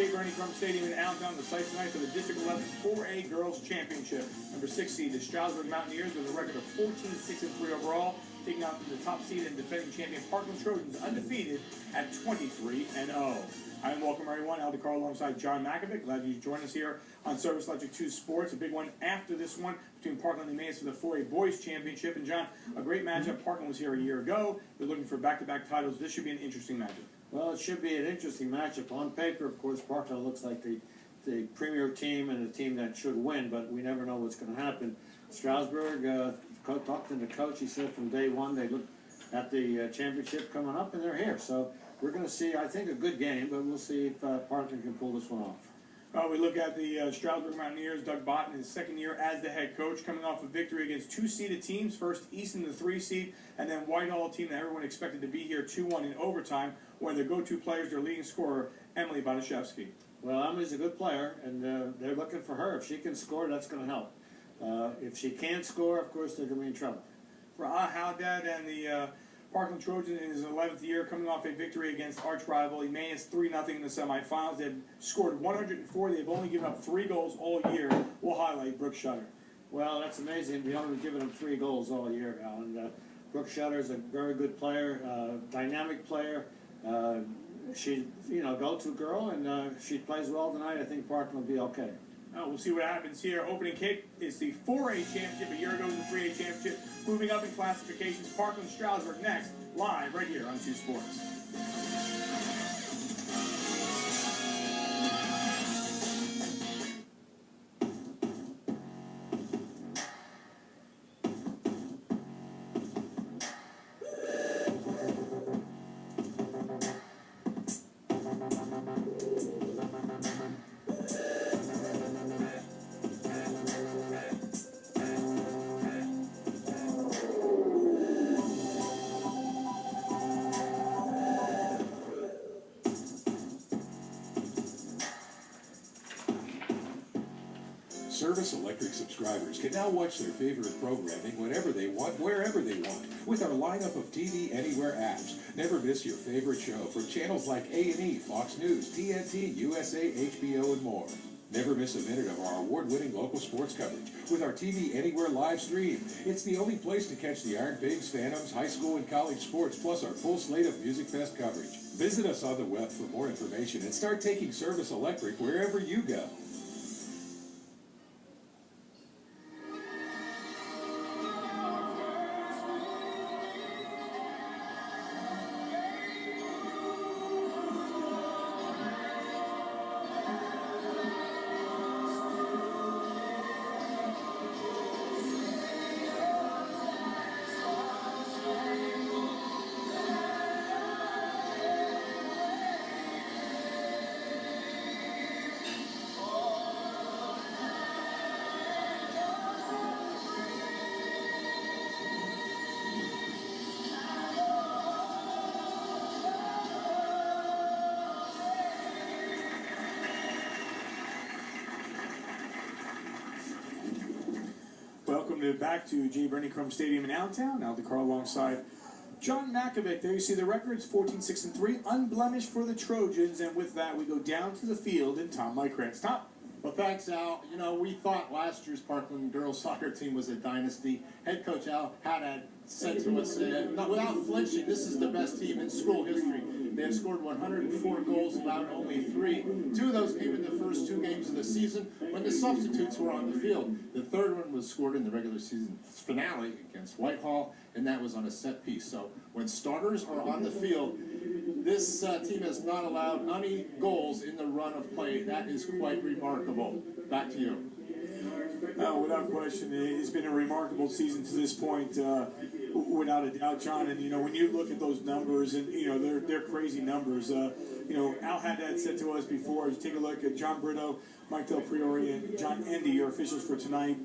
J. Bernie Crump Stadium in Allentown, the site tonight for the District 11 4A Girls Championship. Number 6 seed, the Stroudsburg Mountaineers, with a record of 14-6-3 overall, taking out the top seed and defending champion Parkland Trojans, undefeated at 23-0. Hi and welcome everyone. Al DeCarlo alongside John McAvick. Glad you joined us here on Service Electric 2 Sports. A big one after this one between Parkland and Mays for the 4A Boys Championship. And John, a great matchup. Parkland was here a year ago. They're looking for back-to-back titles. This should be an interesting matchup. Well, it should be an interesting matchup. On paper, of course, Parkland looks like the premier team and a team that should win, but we never know what's going to happen. Stroudsburg, talked to the coach, he said from day one they looked at the championship coming up, and they're here. So we're going to see, I think, a good game, but we'll see if Parkland can pull this one off. We look at the Stroudsburg Mountaineers. Doug Bott in his second year as the head coach, coming off a victory against two-seeded teams. First, Easton, the 3-seed, and then Whitehall, a team that everyone expected to be here 2-1 in overtime, where their go-to players, their leading scorer, Emily Bonashevsky. Well, Emily's a good player, and they're looking for her. If she can score, that's going to help. If she can't score, of course, they're going to be in trouble. For Haldad and the Parkland Trojans in his 11th year, coming off a victory against arch rival Emmaus 3-0 in the semifinals. They've scored 104. They've only given up 3 goals all year. We'll highlight Brooke Shutter. Well, that's amazing. We've only given them 3 goals all year, Alan. Brooke Shutter is a very good player, dynamic player. She's, go-to girl, and she plays well tonight. I think Parkland will be okay. We'll see what happens here. Opening kick is the 4A championship. A year ago was the 3A championship. Moving up in classifications, Parkland Stroudsburg next, live right here on 2 Sports. Service Electric subscribers can now watch their favorite programming whenever they want, wherever they want, with our lineup of TV Anywhere apps. Never miss your favorite show from channels like A&E, Fox News, TNT, USA, HBO, and more. Never miss a minute of our award-winning local sports coverage with our TV Anywhere live stream. It's the only place to catch the Iron Pigs, Phantoms, high school and college sports, plus our full slate of Music Fest coverage. Visit us on the web for more information and start taking Service Electric wherever you go. Welcome back to J. Bernie Crump Stadium in Allentown. Al DeCarlo alongside John McAvick. There you see the records, 14-6-3, unblemished for the Trojans. And with that, we go down to the field and Tom Mykrantz. Tom. Well, thanks, Al. We thought last year's Parkland girls soccer team was a dynasty. Head coach Al Haddad said to us, without flinching, this is the best team in school history. They have scored 104 goals, allowed only 3. 2 of those came in the first 2 games of the season when the substitutes were on the field. The third one was scored in the regular season finale against Whitehall, and that was on a set piece. So when starters are on the field, this team has not allowed any goals in the run of play. That is quite remarkable. Back to you. Without question, it's been a remarkable season to this point, without a doubt, John. And when you look at those numbers, and they're crazy numbers. Al Haddad said to us before, take a look at John Brito, Mike Del Priore, and John Endy, your officials for tonight.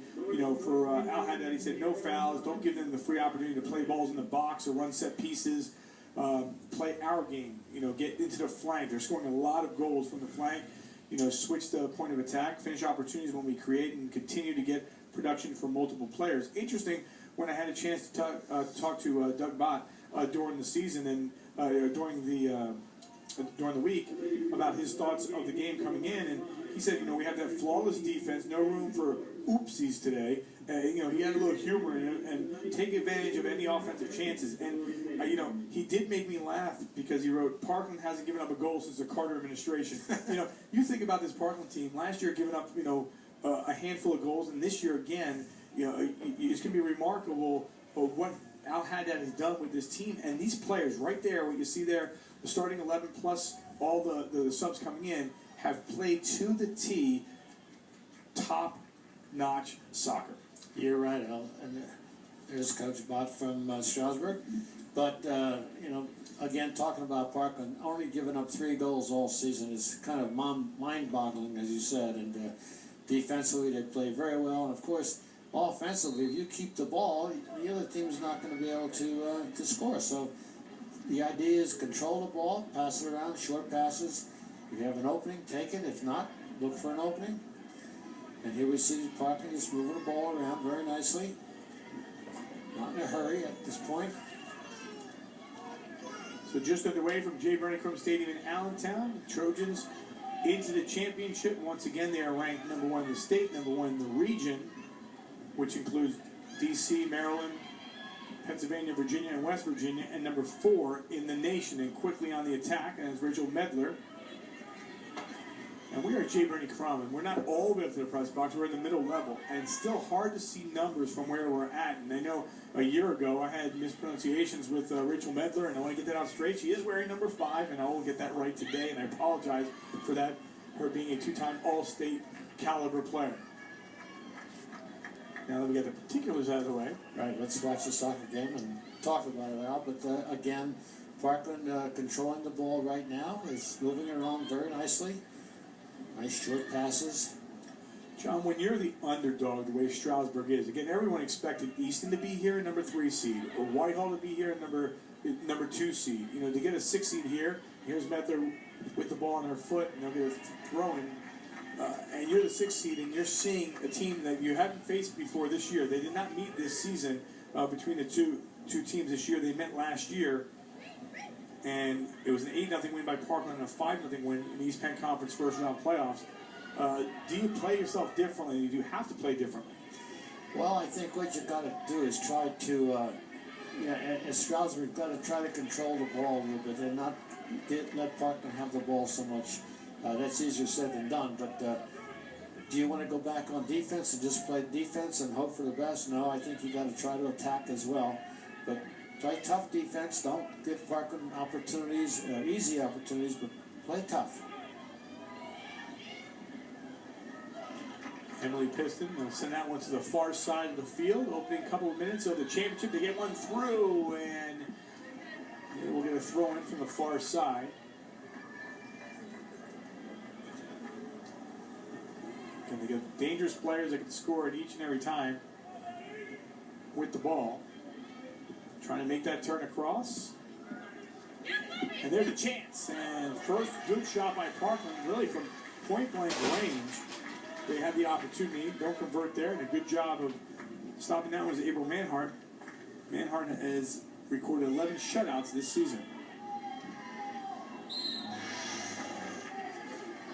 For Al Haddad, he said no fouls, don't give them the free opportunity to play balls in the box or run set pieces. Play our game. Get into the flank. They're scoring a lot of goals from the flank. Switch the point of attack, finish opportunities when we create, and continue to get production from multiple players. Interesting, when I had a chance to talk to Doug Bott during the season and during the during the week about his thoughts of the game coming in, and he said, we had that flawless defense, no room for oopsies today. He had a little humor in it and take advantage of any offensive chances. And, he did make me laugh because he wrote, Parkland hasn't given up a goal since the Carter administration. You think about this Parkland team, last year giving up, a handful of goals, and this year again, it's going to be remarkable what Al Haddad has done with this team. And these players right there, what you see there, the starting 11 plus all the subs coming in, have played to the T top-notch soccer. You're right, Al. And there's Coach Bott from Stroudsburg. But, again, talking about Parkland, only giving up 3 goals all season is kind of mind-boggling, as you said. And defensively, they play very well. And, of course, offensively, if you keep the ball, the other team's not going to be able to score. So the idea is control the ball, pass it around, short passes. If you have an opening, take it. If not, look for an opening. And here we see Parkland just moving the ball around very nicely. Not in a hurry at this point. So just underway from J. Bernie Crum Stadium in Allentown, Trojans into the championship. Once again, they are ranked number 1 in the state, number 1 in the region, which includes D.C., Maryland, Pennsylvania, Virginia, and West Virginia, and number 4 in the nation. And quickly on the attack, and it's Rachel Medler. And we are J. Bernie Crum, and we're not all the way up to the press box. We're in the middle level, and it's still hard to see numbers from where we're at. And I know a year ago I had mispronunciations with Rachel Medler, and I want to get that out straight. She is wearing number 5, and I will get that right today, and I apologize for that, her being a 2-time All-State caliber player. Now that we got the particulars out of the way. Right, let's watch the soccer game and talk about it, Al. But again, Parkland controlling the ball right now, is moving it around very nicely. Nice short passes. John, when you're the underdog, the way Stroudsburg is, again, everyone expected Easton to be here, number 3 seed, or Whitehall to be here, number 2 seed. To get a 6 seed here, here's Medler with the ball on her foot, and they'll be throwing. And you're the 6th seed, and you're seeing a team that you haven't faced before this year. They did not meet this season between the two teams this year. They met last year. And it was an 8-0 win by Parkland and a 5-0 win in the East Penn Conference first round playoffs. Do you play yourself differently? Do you have to play differently? Well, I think what you've got to do is try to, as Stroudsburg, got to try to control the ball a little bit and not let Parkland have the ball so much. That's easier said than done. But do you want to go back on defense and just play defense and hope for the best? No, I think you got to try to attack as well. But play tough defense. Don't give Parkland opportunities, easy opportunities, but play tough. Emily Piston will send that one to the far side of the field. Opening couple of minutes of the championship. They get one through, and we'll get a throw in from the far side. And they get dangerous players that can score at each and every time with the ball. Trying to make that turn across. And there's a chance. And first good shot by Parkland, really from point-blank range. They had the opportunity, don't convert there, and a good job of stopping that was April Manhart. Manhart has recorded 11 shutouts this season.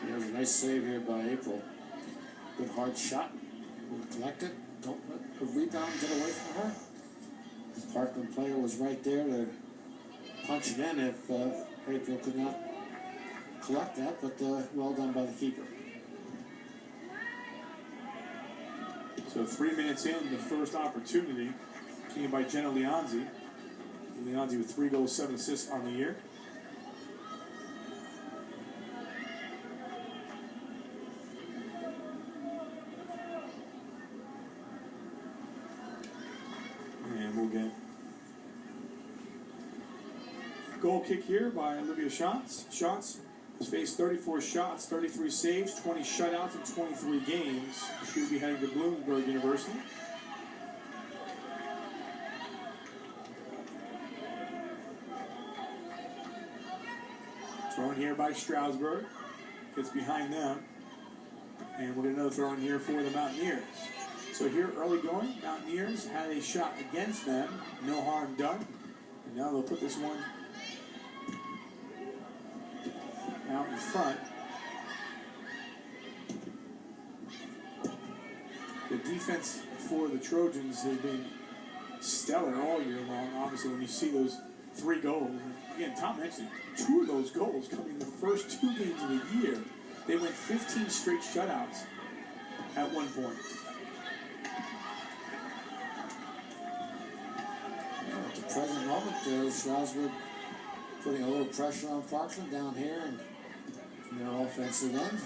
There's a nice save here by April. Good hard shot. We'll collect it. Don't let the rebound get away from her. The Parkland player was right there to punch it in if April could not collect that, but well done by the keeper. So 3 minutes in, the first opportunity came by Jenna Leonzi. Leonzi with 3 goals, 7 assists on the year. And we'll get goal kick here by Olivia Schatz. Schatz has faced 34 shots, 33 saves, 20 shutouts in 23 games. She will be heading to Bloomsburg University. Thrown here by Stroudsburg. Gets behind them. And we'll get another throw in here for the Mountaineers. So here early going, Mountaineers had a shot against them. No harm done. And now they'll put this one out in front. The defense for the Trojans has been stellar all year long. Obviously, when you see those 3 goals, and again, Tom mentioned 2 of those goals coming in the first 2 games of the year. They went 15 straight shutouts at one point. At the present moment, Stroudsburg putting a little pressure on Parkland down here in their offensive end.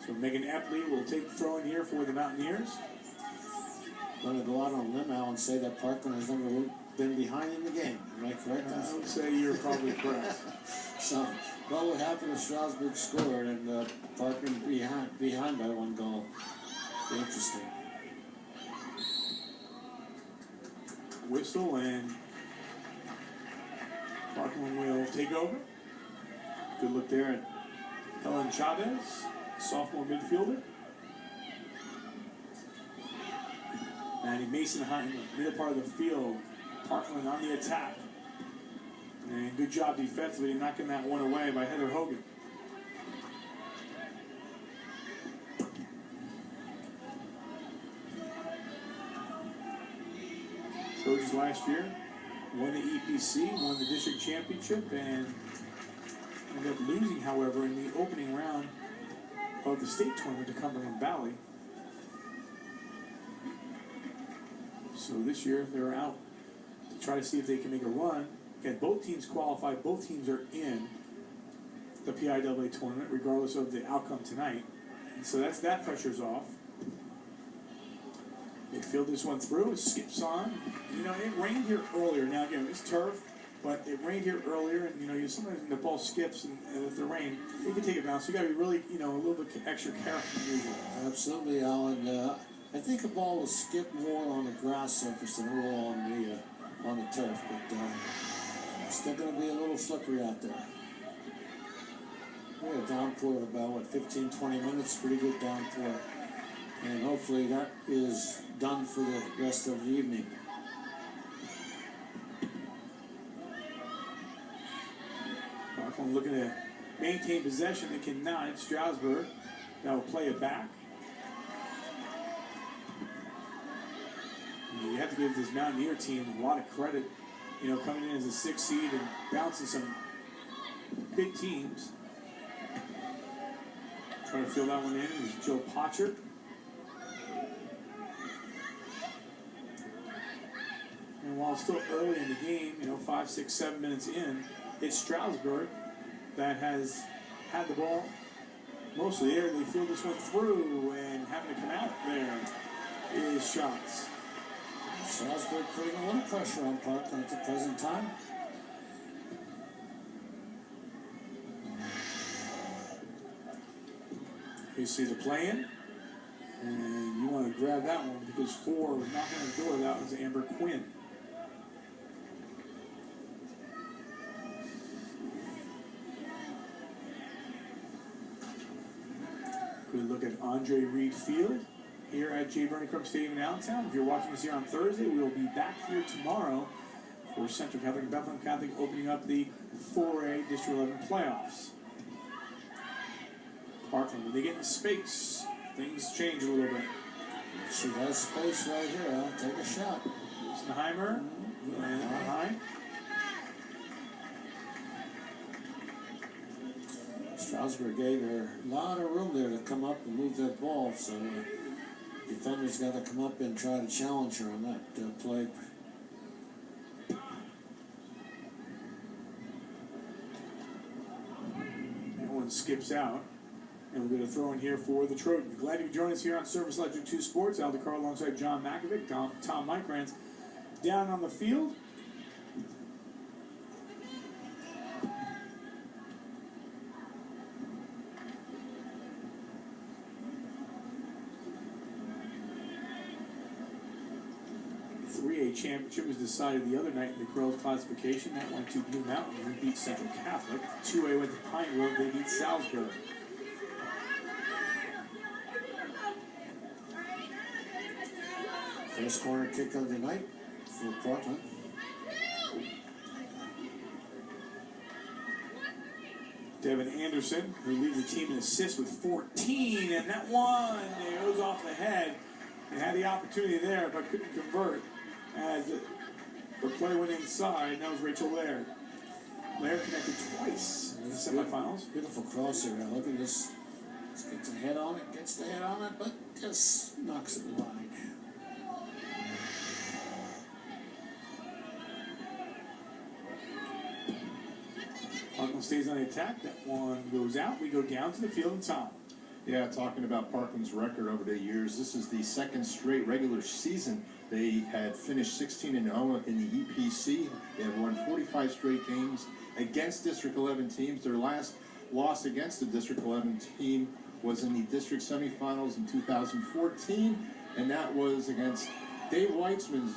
So Megan Epley will take the throw in here for the Mountaineers. Going to go out on a limb now and say that Parkland has never been behind in the game. Am I correct? I would say you're probably correct. So, what would happen if Stroudsburg scored and Parkland behind by 1 goal? Be interesting. Whistle, and Parkland will take over. Good look there at Helen Chavez, sophomore midfielder. Maddie Mason in the middle part of the field. Parkland on the attack. And good job defensively knocking that one away by Heather Hogan. Trojans last year won the EPC, won the district championship, and ended up losing, however, in the opening round of the state tournament to Cumberland Valley. So this year they're out to try to see if they can make a run. Again, both teams qualified, both teams are in the PIAA tournament, regardless of the outcome tonight. And so that pressure's off. They field this one through, it skips on. You know, it rained here earlier. Now again, it's turf, but it rained here earlier, and you know, sometimes when the ball skips and if the rain, it can take it down. So you gotta be really, you know, a little bit extra careful than usual. Absolutely, Alan. I think a ball will skip more on the grass surface than it will on the turf, but it's still going to be a little slippery out there. We had a downpour of about, 15, 20 minutes, pretty good downpour. And hopefully that is done for the rest of the evening. Parkland looking to maintain possession. They cannot. It's Stroudsburg that will play it back. You have to give this Mountaineer team a lot of credit, you know, coming in as a 6th seed and bouncing some big teams. Trying to fill that one in is Joe Potcher. And while it's still early in the game, you know, 5, 6, 7 minutes in, it's Stroudsburg that has had the ball most of the air. They field this one through, and having to come out there is shots. Stroudsburg putting a little pressure on Parkland at the present time. You see the play-in, and you want to grab that one because 4 was knocking on the door. That was Amber Quinn. Good look at Andre Reed Field here at J. Bernie Crump Stadium in Allentown. If you're watching us here on Thursday, we will be back here tomorrow for Central Catholic and Bethlehem Catholic opening up the 4A District 11 playoffs. Parkland, when they get in space, things change a little bit. She has space right here. I'll take a shot. Rosenheimer and behind. Stroudsburg gave her a lot of room there to come up and move that ball, so defenders got to come up and try to challenge her on that play. That one skips out. And we're going to throw in here for the Trojans. Glad you could join us here on Service Electric 2 Sports. Al DeCaro alongside John Makovic, Tom Micrantz down on the field. The 3A championship was decided the other night in the girls classification. That went to Blue Mountain, who beat Central Catholic. 2A went to Pine Grove, they beat Stroudsburg. First corner kick of the night for Parkland. Devin Anderson, who leads the team in assists with 14, and that one goes off the head. They had the opportunity there, but couldn't convert as the play went inside. That was Rachel Laird. Laird connected twice in the semifinals. Beautiful cross here. Now look at this. Just gets the head on it, but just knocks it wide. Parkland stays on the attack. That one goes out. We go down to the field and time. Yeah, talking about Parkland's record over the years, this is the second straight regular season. They had finished 16-0 in the EPC. They have won 45 straight games against District 11 teams. Their last loss against the District 11 team was in the district semifinals in 2014, and that was against Dave Weitzman's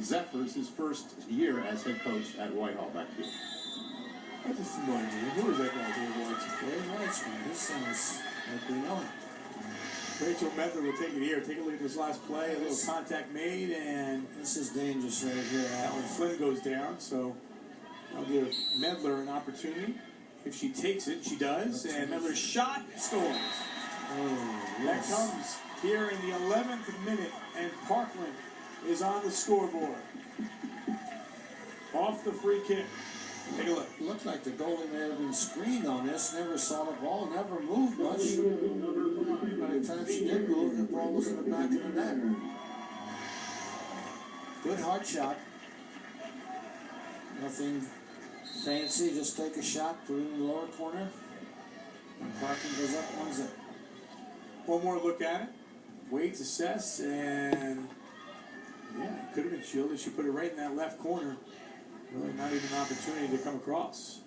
Zephyrs, his first year as head coach at Whitehall back here. That's a familiar name. Who is that guy, Dave Weitzman? Dave Weitzman. This sounds like we know him. Rachel Medler will take it here. Take a look at this last play. A little contact made, and This is dangerous right here, that one Alan. Flynn goes down. So I'll give Medler an opportunity. If she takes it, she does. And Medler's shot scores. Oh, That yes. comes here in the 11th minute, and Parkland is on the scoreboard. Off the free kick. Take a look. Looked like the goalie may have been screened on this. Never saw the ball. Never moved much. By the time she did move, the ball was in the back of the net. Good hard shot. Nothing fancy. Just take a shot, put it in the lower corner. And Parkland goes up 1-0. One more look at it. Waits, assess, and yeah, it could have been shielded. She put it right in that left corner. Really not even an opportunity to come across.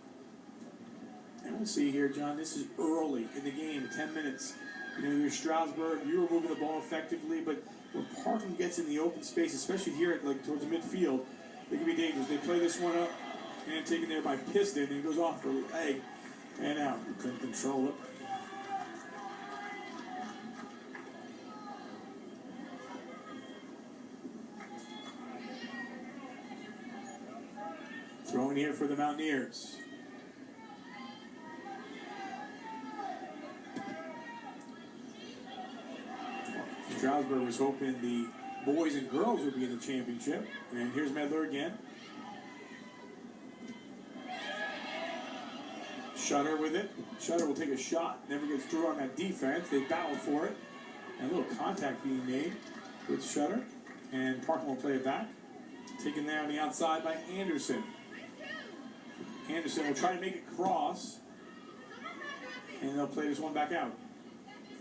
And we'll see here, John, this is early in the game, 10 minutes. You know, you're Stroudsburg, you were moving the ball effectively, but when Parkland gets in the open space, especially here at, like, towards the midfield, they can be dangerous. They play this one up and taken there by Piston, and it goes off for a leg and out. You couldn't control it. Throwing here for the Mountaineers. Stroudsburg was hoping the boys and girls would be in the championship. And here's Medler again. Shutter with it. Shutter will take a shot. Never gets through on that defense. They battle for it. And a little contact being made with Shutter. And Parkland will play it back. Taken there on the outside by Anderson. Anderson will try to make it cross. And they'll play this one back out.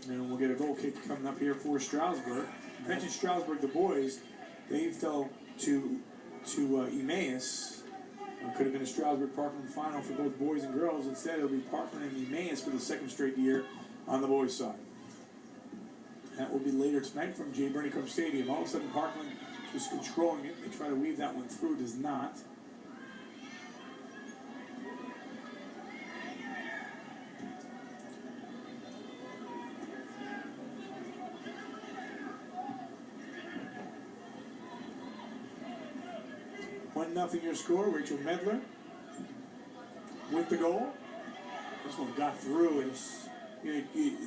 And we'll get a goal kick coming up here for Stroudsburg. I mentioned Stroudsburg, the boys, they fell to Emmaus. It could have been a Stroudsburg-Parkland final for both boys and girls. Instead, it'll be Parkland and Emmaus for the second straight year on the boys' side. That will be later tonight from J. Burnicombe Stadium. All of a sudden, Parkland just controlling it. They try to weave that one through, does not. Nothing your score. Rachel Medler with the goal. This one got through, and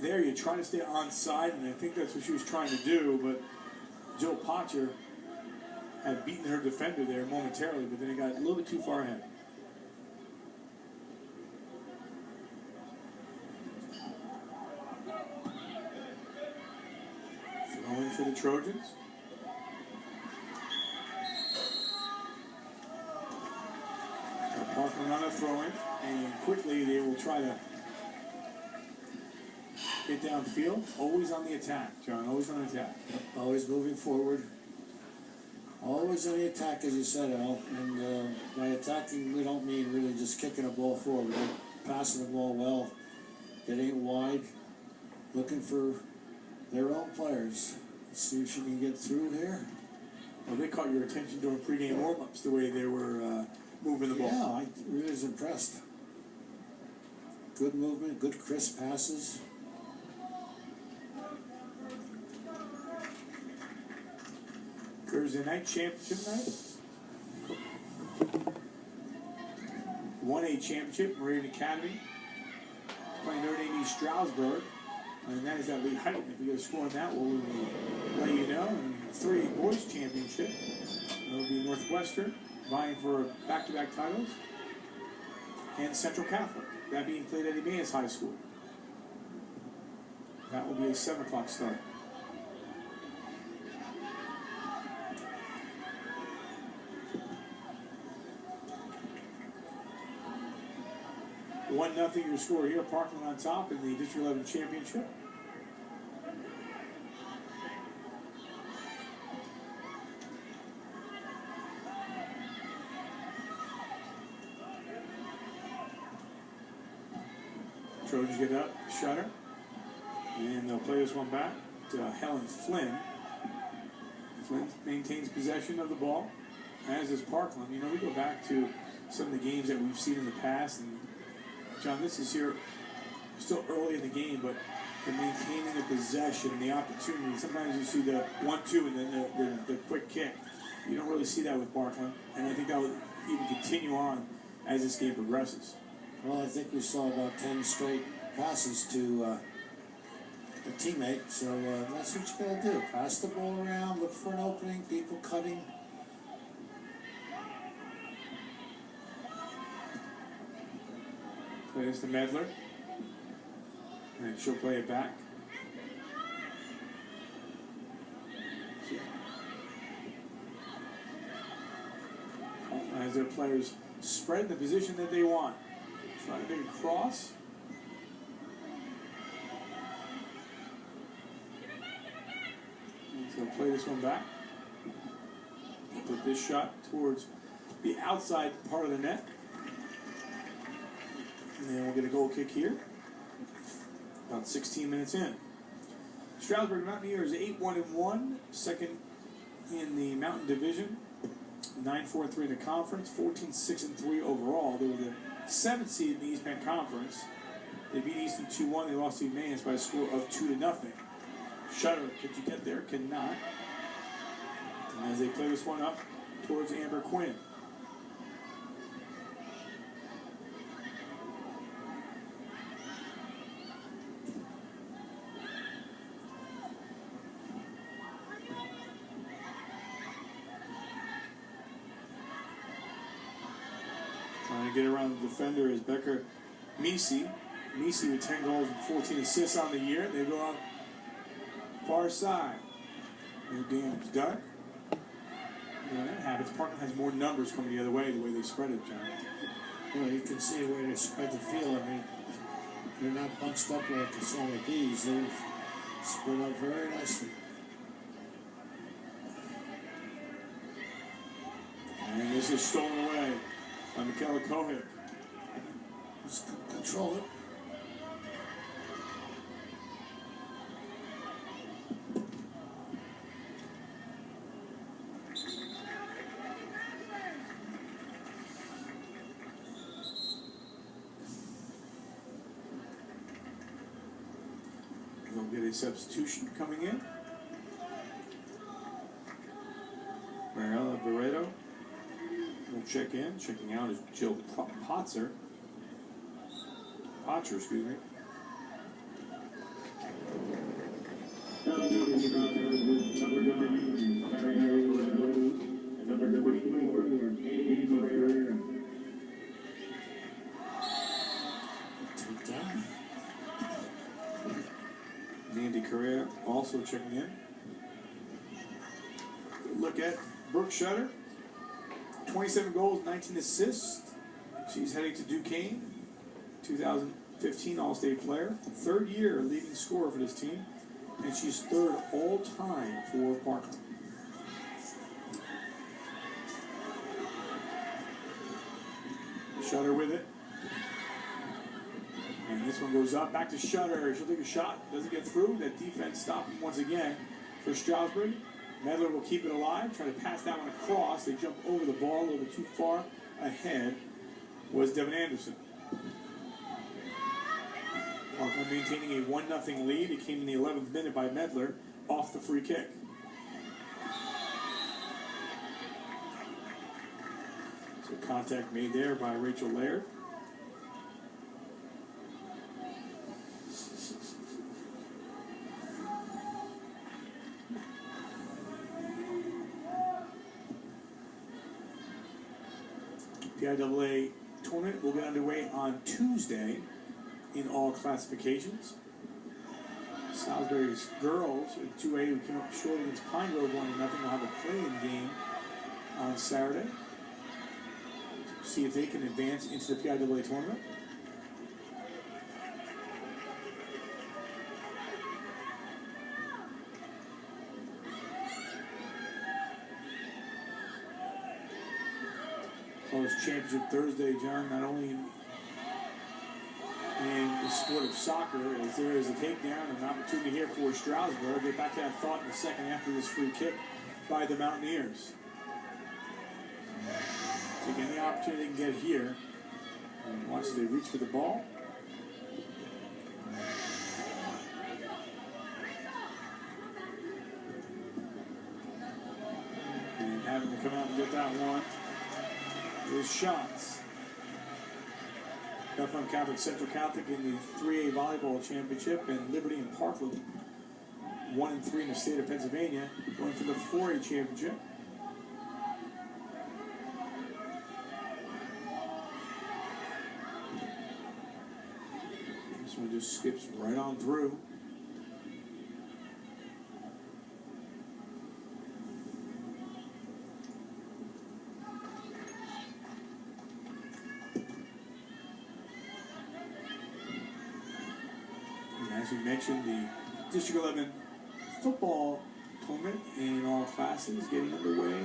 there you try to stay onside, and I think that's what she was trying to do, but Jill Potcher had beaten her defender there momentarily, but then it got a little bit too far ahead. Throw in for the Trojans. Parkland on a throw-in, and quickly they will try to get downfield. Always on the attack, John, always on the attack. Always moving forward. Always on the attack, as you said, Al. And by attacking, we don't mean really just kicking a ball forward. We're passing the ball well, getting it wide, looking for their own players. Let's see if she can get through here. Well, they caught your attention during pregame warm-ups, the way they were moving the ball. Yeah, I really was impressed. Good movement, good crisp passes. Thursday night championship night. 1A championship, Moravian Academy playing Notre Dame East Stroudsburg. And that is at Lee Heighton. If we get a score on that, we'll let you know. And 3 boys championship. It'll be Northwestern vying for back-to-back titles. And Central Catholic. That being played at Emmaus High School. That will be a 7 o'clock start. One nothing your score here. Parkland on top in the District 11 championship. Trojans get up, Shutter, and they'll play this one back to Helen Flynn. Flynn maintains possession of the ball, as does Parkland. You know, we go back to some of the games that we've seen in the past, and John, this is here still early in the game, but they're maintaining the possession, the opportunity. Sometimes you see the 1-2 and then the quick kick. You don't really see that with Parkland, and I think that will even continue on as this game progresses. Well, I think we saw about 10 straight passes to a teammate, so that's what you got to do. Pass the ball around, look for an opening, people cutting. Plays to Medler, and she'll play it back. As their players spread the position that they want. Trying to make a cross. So play this one back. Put this shot towards the outside part of the net. And then we'll get a goal kick here. About 16 minutes in. Stroudsburg Mountaineers 8-1-1, second in the Mountain Division, 9-4-3 in the conference, 14-6-3 overall. They were the 7th seed in the East Penn Conference. They beat Easton 2-1. They lost to Emmaus by a score of 2-0. Shutter, could you get there? Cannot. And as they play this one up towards Amber Quinn. Trying to get around the defender is Becker Misi. Misi with 10 goals and 14 assists on the year. They go out far side. No damage done. You know, that happens. Parkland has more numbers coming the other way, the way they spread it, John. Well, you can see the way they spread the field. I mean, they're not bunched up like some of these. They're spread out very nicely. And this is stolen away by Michaela Kohik. Just control it. They'll get a substitution coming in. Mariella Barreto will check in. Checking out is Jill Potzer. Potcher, excuse me. Take down. Nandy Correa also checking in. Look at Brooke Shutter. 27 goals, 19 assists. She's heading to Duquesne. 2015 All-State player. 3rd year leading scorer for this team. And she's 3rd all-time for Parkland. Shutter with it. And this one goes up. Back to Shutter. She'll take a shot. Doesn't get through. That defense stopping once again for Stroudsburg. Medler will keep it alive. Try to pass that one across. They jump over the ball a little bit too far ahead. Was Devin Anderson. Parkland maintaining a 1-0 lead. It came in the 11th minute by Medler off the free kick. So contact made there by Rachel Laird. PIAA tournament will get underway on Tuesday in all classifications. Salisbury's girls in 2A, who came up short against Pine Grove 1-0, will have a play-in game on Saturday. See if they can advance into the PIAA tournament. College Championship Thursday, John, not only in the sport of soccer, as there is a takedown and an opportunity here for Stroudsburg. Get back to that thought in the second after this free kick by the Mountaineers. Take any opportunity they can get here. And watch as they reach for the ball. And having to come out and get that one. Is shots. Parkland Catholic, Central Catholic in the 3A Volleyball Championship, and Liberty and Parkland 1-3 in the state of Pennsylvania, going for the 4A Championship. This one just skips right on through. As we mentioned, the District 11 football tournament in all classes getting underway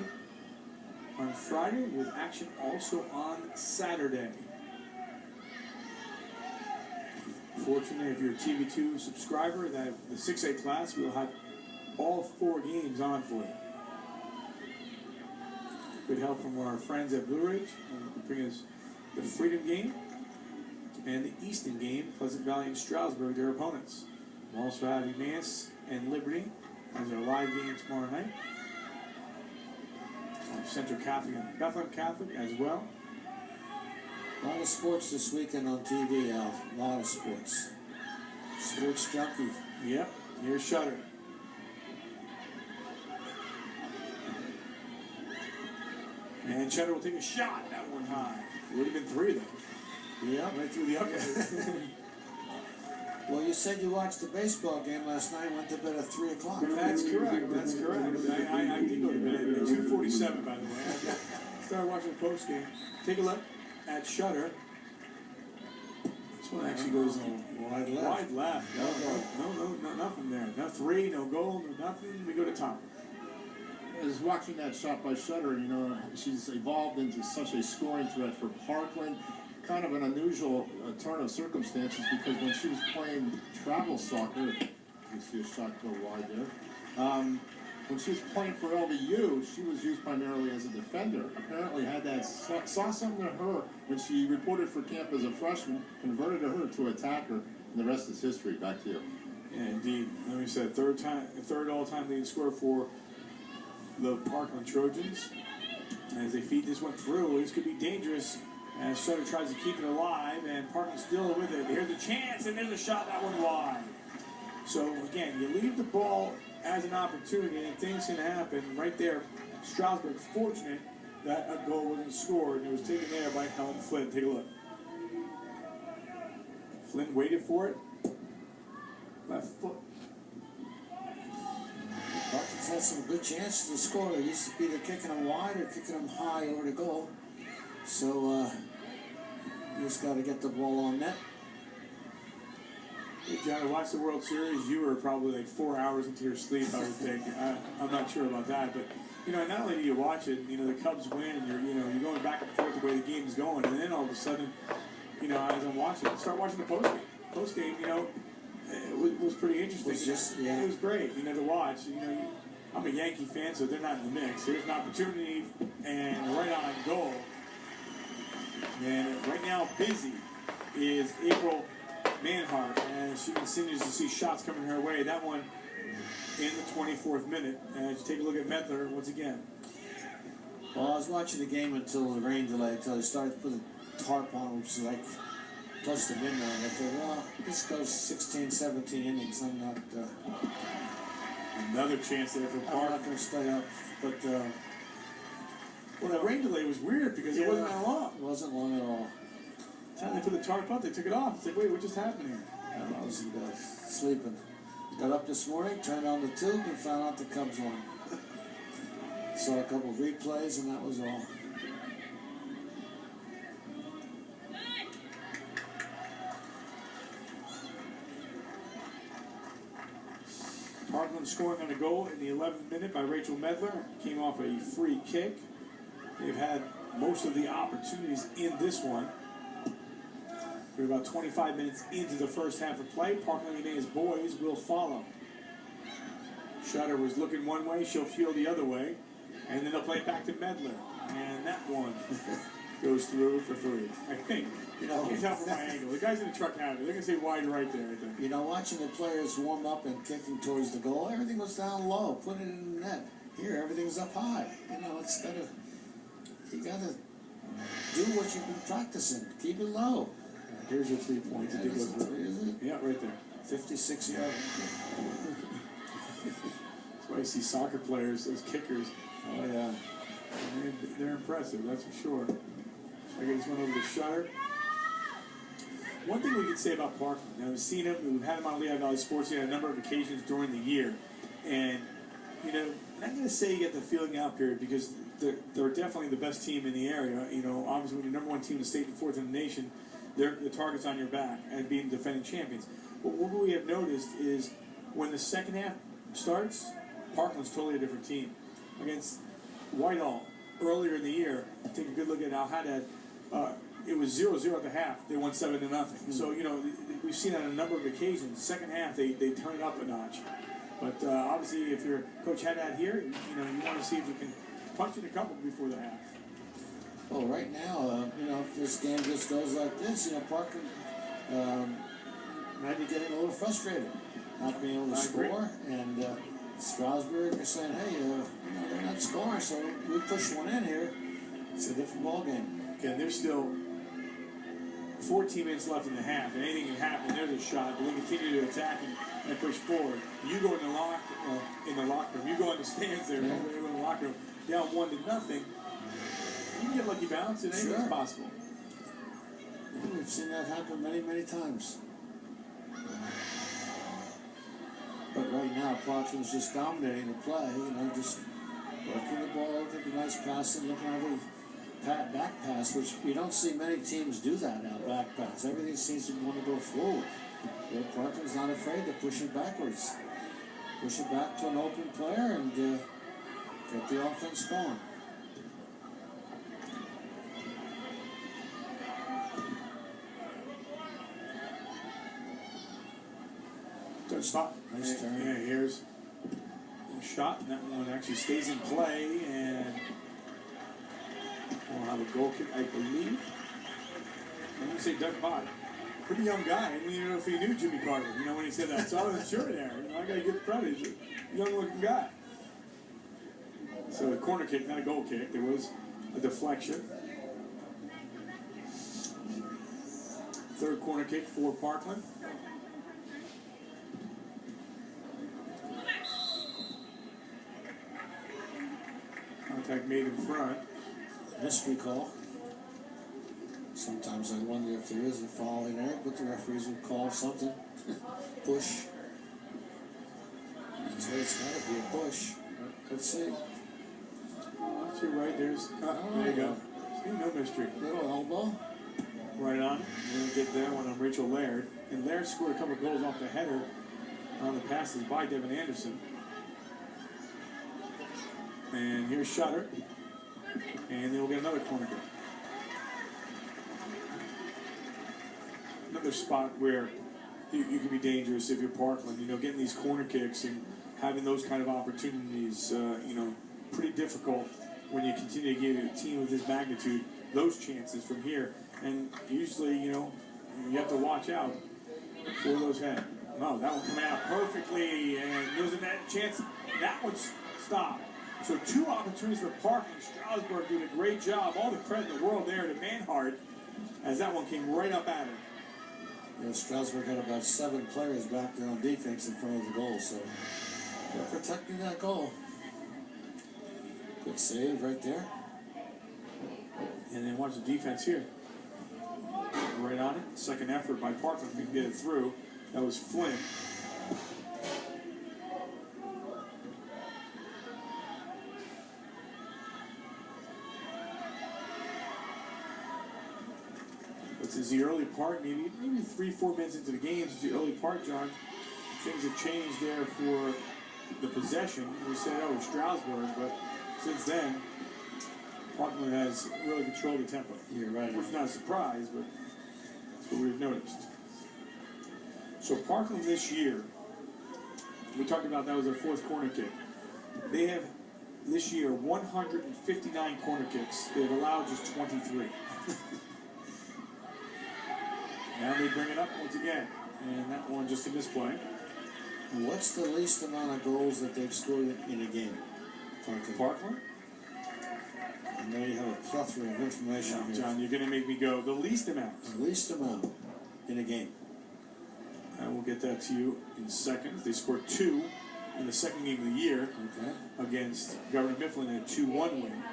on Friday, with action also on Saturday. Fortunately, if you're a TV2 subscriber, that the 6A class will have all 4 games on for you. Good help from our friends at Blue Ridge, bring us the Freedom game and the Easton game, Pleasant Valley and Stroudsburg, their opponents. We'll also have Emmaus and Liberty as our live game tomorrow night. Central Catholic and Bethlehem Catholic as well. A lot of sports this weekend on TV, Al. A lot of sports. Sports junkie. Yep, here's Shutter. And Shutter will take a shot that one high. It would have been 3 of them. Yeah. Right through the upper. Well, you said you watched the baseball game last night, went to bed at 3 o'clock. That's correct. That's correct. I did go to bed at 2:47, by the way. I started watching the post game. Take a look at Shutter. This one actually goes wide left. Wide left. No, nothing there. No 3, no goal, no nothing. We go to top. As watching that shot by Shutter, you know, she's evolved into such a scoring threat for Parkland. Kind of an unusual turn of circumstances, because when she was playing travel soccer, you see a shot go wide there. When she was playing for LVU, she was used primarily as a defender. Apparently had that, saw something to her when she reported for camp as a freshman, converted her to attacker, and the rest is history. Back to you. Yeah, indeed. Like we said, third all-time leading scorer for the Parkland Trojans. As they feed this one through, this could be dangerous. As Shutter tries to keep it alive, and Parkland's still with it. Here's a chance, and there's a shot, that one wide. So, again, you leave the ball as an opportunity, and things can happen. Right there, Stroudsburg fortunate that a goal wasn't scored, and it was taken there by Helen Flynn. Take a look. Flynn waited for it. Left foot. Parkland's had some good chances to score. They used to be either kicking them wide or kicking them high over the goal. So, you just got to get the ball on net. Hey, John, I watched the World Series. You were probably like 4 hours into your sleep, I would think. I'm not sure about that, but you know, not only do you watch it, you know, the Cubs win, and you're going back and forth the way the game's going, and then all of a sudden, you know, as I'm watching, I start watching the post game. Post game, you know, it was pretty interesting. It was great, you know, to watch. You know, I'm a Yankee fan, so they're not in the mix. Here's an opportunity, and right on goal. And right now, busy is April Manhart, and she continues to see shots coming her way. That one in the 24th minute. And you take a look at Medler once again. Well, I was watching the game until the rain delay, until they started to put a tarp on, which was like close to midnight. I thought, well, this goes 16, 17 innings. I'm not... Another chance there for Park. I'm not going to stay up, but Well, the rain delay was weird because it wasn't that long. It wasn't long at all. The time they put the tarp up, they took it off. It's like, wait, what just happened here? I was in bed, sleeping. Got up this morning, turned on the tube, and found out the Cubs won. Saw a couple of replays, and that was all. Parkland scoring on a goal in the 11th minute by Rachel Medler. Came off a free kick. They've had most of the opportunities in this one. We're about 25 minutes into the first half of play. Parkland United boys will follow. Shutter was looking one way, she'll field the other way. And then they'll play it back to Medler. And that one goes through for 3, I think. You know, can't tell from my angle. The guys in the truck have it. They're going to say wide right there, I think. You know, watching the players warm up and kicking towards the goal, everything was down low. Put it in the net. Here, everything's up high. You know, it's gotta, you gotta do what you've been practicing. Keep it low. Here's your 3 points. Yeah, is it? Yeah, right there. 56 yards. That's why you see soccer players, those kickers. Oh, yeah. They're impressive, that's for sure. I just went over to Shutter. One thing we can say about Parkland, now we've seen him, we've had him on Lehigh Valley Sports on a number of occasions during the year. And, you know, I'm not going to say you get the feeling out period because they're definitely the best team in the area. You know, obviously when you're number 1 team in the state and 4th in the nation, the target's on your back and being defending champions. But what we have noticed is when the second half starts, Parkland's totally a different team. Against Whitehall earlier in the year, take a good look at Al Haddad. It was 0-0 at the half. They won 7-0. So, you know, we've seen on a number of occasions, second half, they turn it up a notch. But obviously, if you're Coach Haddad here, you know, you want to see if you can punch in a couple before the half. Well, right now, you know, if this game just goes like this, you know, Parkland might be getting a little frustrated, not being able to score. And Stroudsburg are saying, hey, you know, they're not scoring, so we push one in here. It's a different ball game. Again, there's still 14 minutes left in the half, and anything can happen. There's a shot, but they continue to attack and push forward. You go in the locker room. You go in the stands there. Yeah. You go in the locker room down 1-0. You can get lucky bounce, and anything's possible. Yeah, we've seen that happen many, many times. But right now, Parkland's just dominating the play. You know, just working the ball, taking nice passing, looking at the back pass, which you don't see many teams do that now, back pass. Everything seems to want to go forward. Well, Parkland's not afraid to push it backwards. Push it back to an open player and get the offense going. Good stop. Nice turn. Yeah, here's a shot, and that one actually stays in play, and we'll have a goal kick, I believe. I'm going to say Doug Bott. Pretty young guy. I didn't even know if he knew Jimmy Carter, you know, when he said that. So I wasn't sure there. You know, I got to give credit. He's a young-looking guy. So a corner kick, not a goal kick. There was a deflection. Third corner kick for Parkland. Contact made in front. Mystery call. Sometimes I wonder if there is a foul in there, but the referees will call something. Push. So it's got to be a push. Let's see. You're right. There's. There you go. See, no mystery. Little elbow. Right on. We're going to get that one on Rachel Laird. And Laird scored a couple of goals off the header on the passes by Devin Anderson. And here's Shutter. And they'll get another corner kick. Another spot where you can be dangerous if you're Parkland. You know, getting these corner kicks and having those kind of opportunities, you know, pretty difficult when you continue to give a team of this magnitude those chances from here. And usually, you know, you have to watch out for those head. Oh, that one coming out perfectly, and there's a chance. That one's stopped. So 2 opportunities for Parkland. Stroudsburg doing a great job. All the credit in the world there to Manhart as that one came right up at him. You know, Stroudsburg had about 7 players back there on defense in front of the goal, so they're protecting that goal. Good save right there. And then watch the defense here. Right on it. Second effort by Parkland. We can get it through. That was Flynn. This is the early part, maybe 3-4 minutes into the game. It's the early part, John. Things have changed there for the possession. We said, oh, it's Stroudsburg, but since then, Parkland has really controlled the tempo. You're right. Which is not a surprise, but that's what we've noticed. So Parkland this year, we talked about that was their 4th corner kick. They have, this year, 159 corner kicks. They've allowed just 23. Now they bring it up once again. And that one just a misplay. What's the least amount of goals that they've scored in a game? Parkland? I know you have a plethora of information here. John, you're going to make me go. The least amount. The least amount in a game. I will get that to you in seconds. They scored 2 in the second game of the year against Governor Mifflin in a 2-1 win.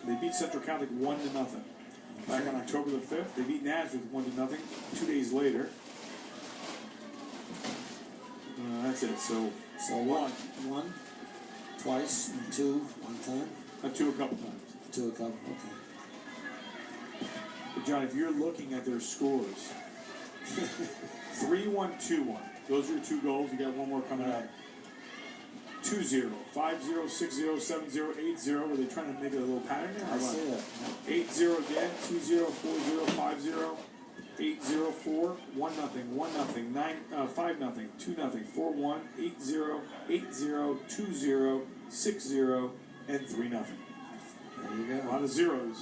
They beat Central Catholic 1-0. Back on October the 5th, they beat Nazareth 1-0. 2 days later. That's it. So one, twice, and 2 one time. 2 a couple times. 2 a couple. Okay. But John, if you're looking at their scores, 3-1, 2-1. Those are your 2 goals. You got one more coming up. 2-0, 5-0, 6-0, 7-0, 8-0. Were they trying to make it a little pattern there? I see that. 8-0 again, 2-0, 4-0, 5-0, 8-0, 4, 1-0, 1-0, 9, 5-0, 2-0, 4-1, 8-0, 8-0, 2-0, 6-0, and 3-0. There you go. A lot of zeros.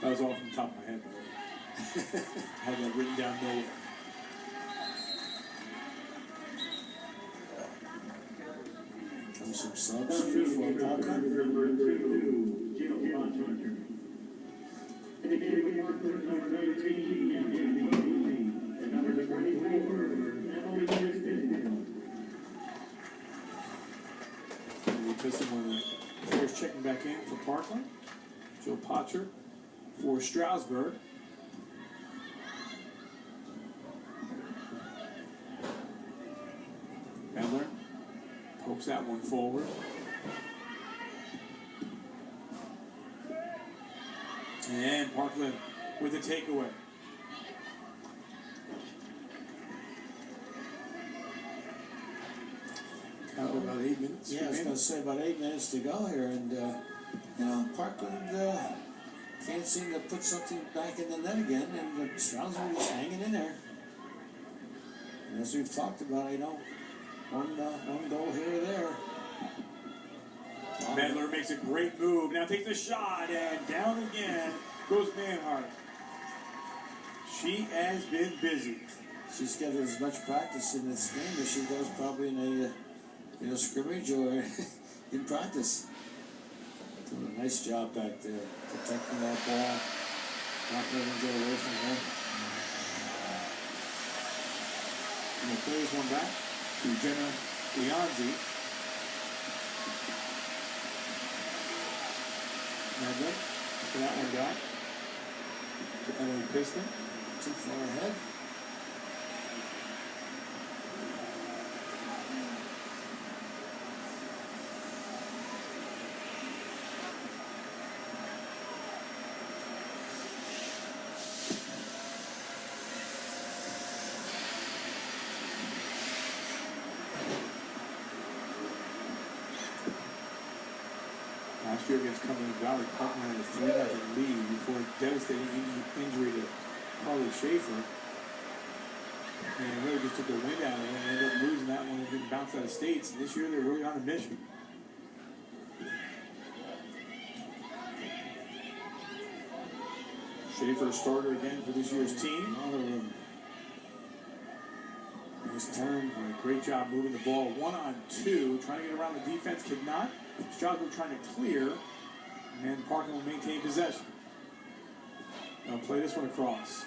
That was all from the top of my head, by the way. I had that written down nowhere. Comes some subs for Parkland. This is one of the players checking back in for Parkland. Joe Potcher for Stroudsburg. Edler pokes that one forward. And Parkland with the takeaway. About 8 minutes. Yeah, I was going to say about 8 minutes to go here, and you know, Parkland can't seem to put something back in the net again, and Stroudsburg is hanging in there. And as we've talked about, you know, one goal here or there. Medler makes a great move. Now takes a shot, and down again goes Manhart. She has been busy. She's got as much practice in this game as she does probably in a scrimmage or in practice. Doing a nice job back there, protecting that ball, not letting it get away from her. And we'll play this one back to Jenna Leonzi. Medler, after that one got to Emily Piston. Too far ahead. Last year against Cumberland Valley, Parkland had a 3-0 lead before a devastating injury to Carly Schaefer. And really just took the wind out of them and ended up losing that one and didn't bounce out of states. And this year they're really on a mission. Schaefer starter again for this year's team. Nice turn. Great job moving the ball 1-on-2, trying to get around the defense, could not. Stroudsburg trying to clear, and Parkland will maintain possession. Now play this one across.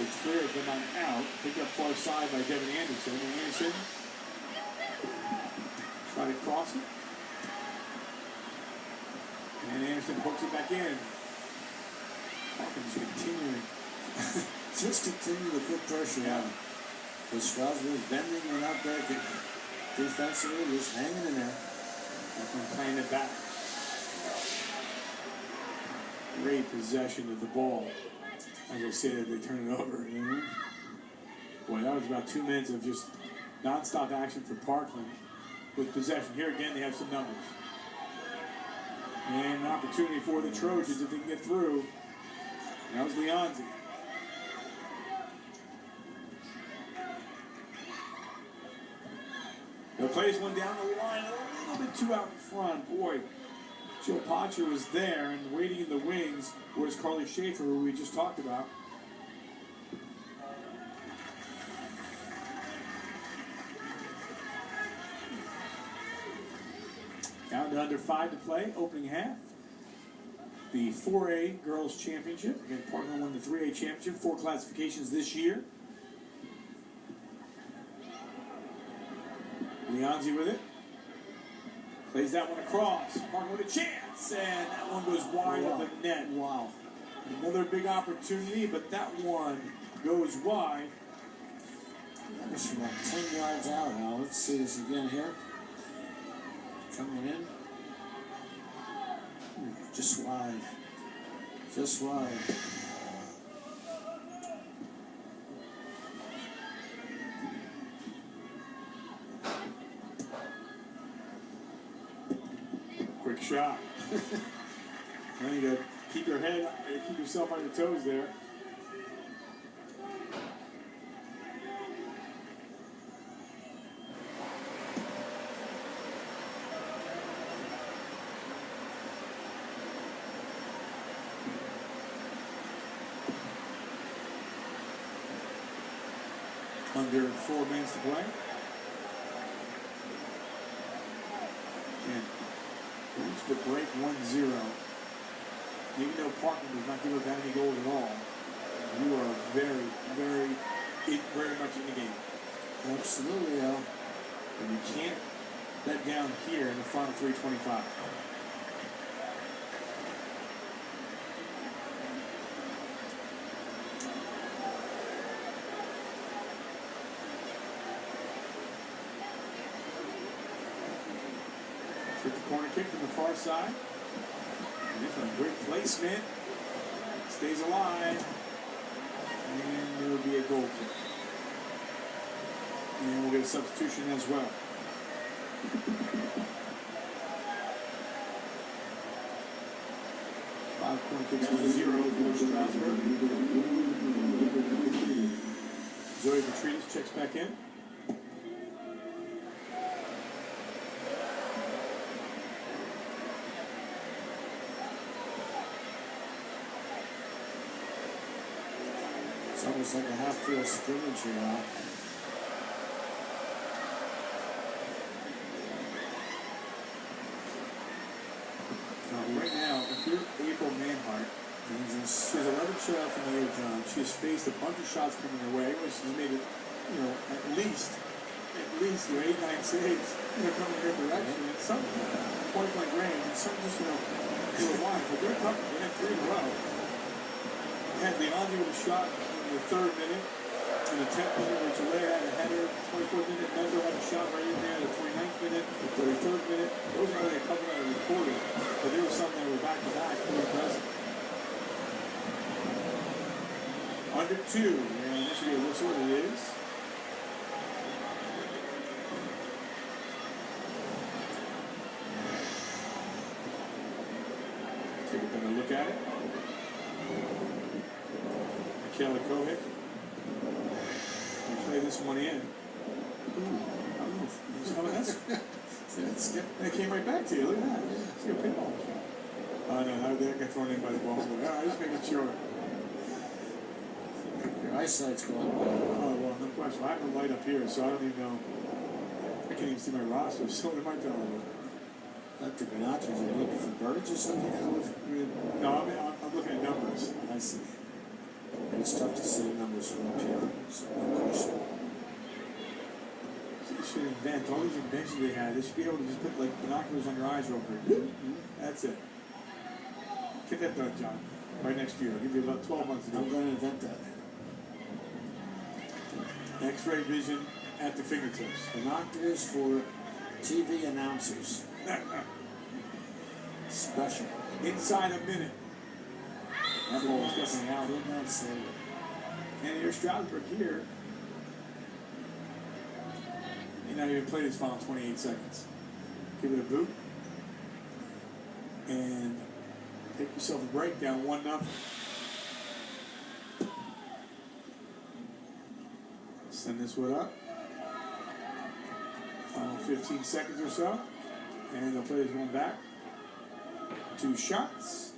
They clear it, but not out. Picked up far side by Devin Anderson. And Anderson trying to cross it. And Anderson pokes it back in. Parkland's continuing. Just continue to put pressure on him. Because Stroudsburg's bending without breaking. Defensively, just hanging in there. Parkland playing it back. Great possession of the ball. As I said, they turn it over. Boy, that was about 2 minutes of just non-stop action for Parkland with possession. Here again, they have some numbers. And an opportunity for the Trojans if they can get through. And that was Leonzi. They'll play this one down the line a little bit too out in front. Boy, Joe Potcher was there and waiting in the wings. Where's Carly Schaefer, who we just talked about? Down to under 5 to play, opening half. The 4A Girls Championship. Again, Parkland won the 3A Championship, 4 classifications this year. Leonzi with it. Plays that one across. Parkland with a chance. And that one goes wide of the net. Wow. Another big opportunity, but that one goes wide. That was about 10 yards out now. Let's see this again here. Coming in. Just wide. Just wide. Quick shot. Now you got to keep your head, keep yourself on your toes there. Under 4 minutes to play. And reach the break 1-0. Even though Parkland does not give up any goals at all, you are very, very much in the game. Absolutely, Al. And you can't let down here in the final 3:25. With the corner kick from the far side. And this one, great placement. Stays alive. And there will be a goal kick. And we'll get a substitution as well. Five corner kicks to 0 for Stroudsburg. Zoe Petridis checks back in. It's almost like a half-field scrimmage here, Al. Right now, if you're April Manhart, she has 11 shutouts in the year, John. She has faced a bunch of shots coming her way. She's made it, at least 8, 9 saves, coming in her direction. It's some point-blank range, and some just, go wide. But they're coming. They had 3 in a row. They had Leonzi with a shot in the 3rd minute. In the 10th minute, where Jalea had a header. 24th minute, Mendo had a shot right in there. The 29th minute, the 33rd minute. Those are only a couple that are recorded. But there were some that were back-to-back. Pretty impressive. Under 2. And that should be a whistle. It is. Take a better look at it. Michaela Kohik. Play this one in. Ooh. That came right back to you. Look at that. See a pinball. Oh, no, that got thrown in by the ball. I'm just making sure. Your eyesight's going well. Oh, well, no question. I have a light up here, so I don't even know. I can't even see my roster, so what am I telling you? Like the binoculars, are you looking for birds or something? No, I'm looking at numbers. I see. It's tough to see the numbers from up here, so no question. They should invent all these inventions they had. They should be able to just put like binoculars on your eyes real quick. That's it. Get that done, John. Right next year. I'll give you about 12 months to do I'm it. going to invent that. X-ray vision at the fingertips. Binoculars for TV announcers. Special. Inside a minute. That ball was definitely out. Could not say it. And here's Stroudsburg here. You're not even played his final 28 seconds. Give it a boot. And take yourself a break down 1-0. Send this one up. Final 15 seconds or so. And they'll play this one back. 2 shots.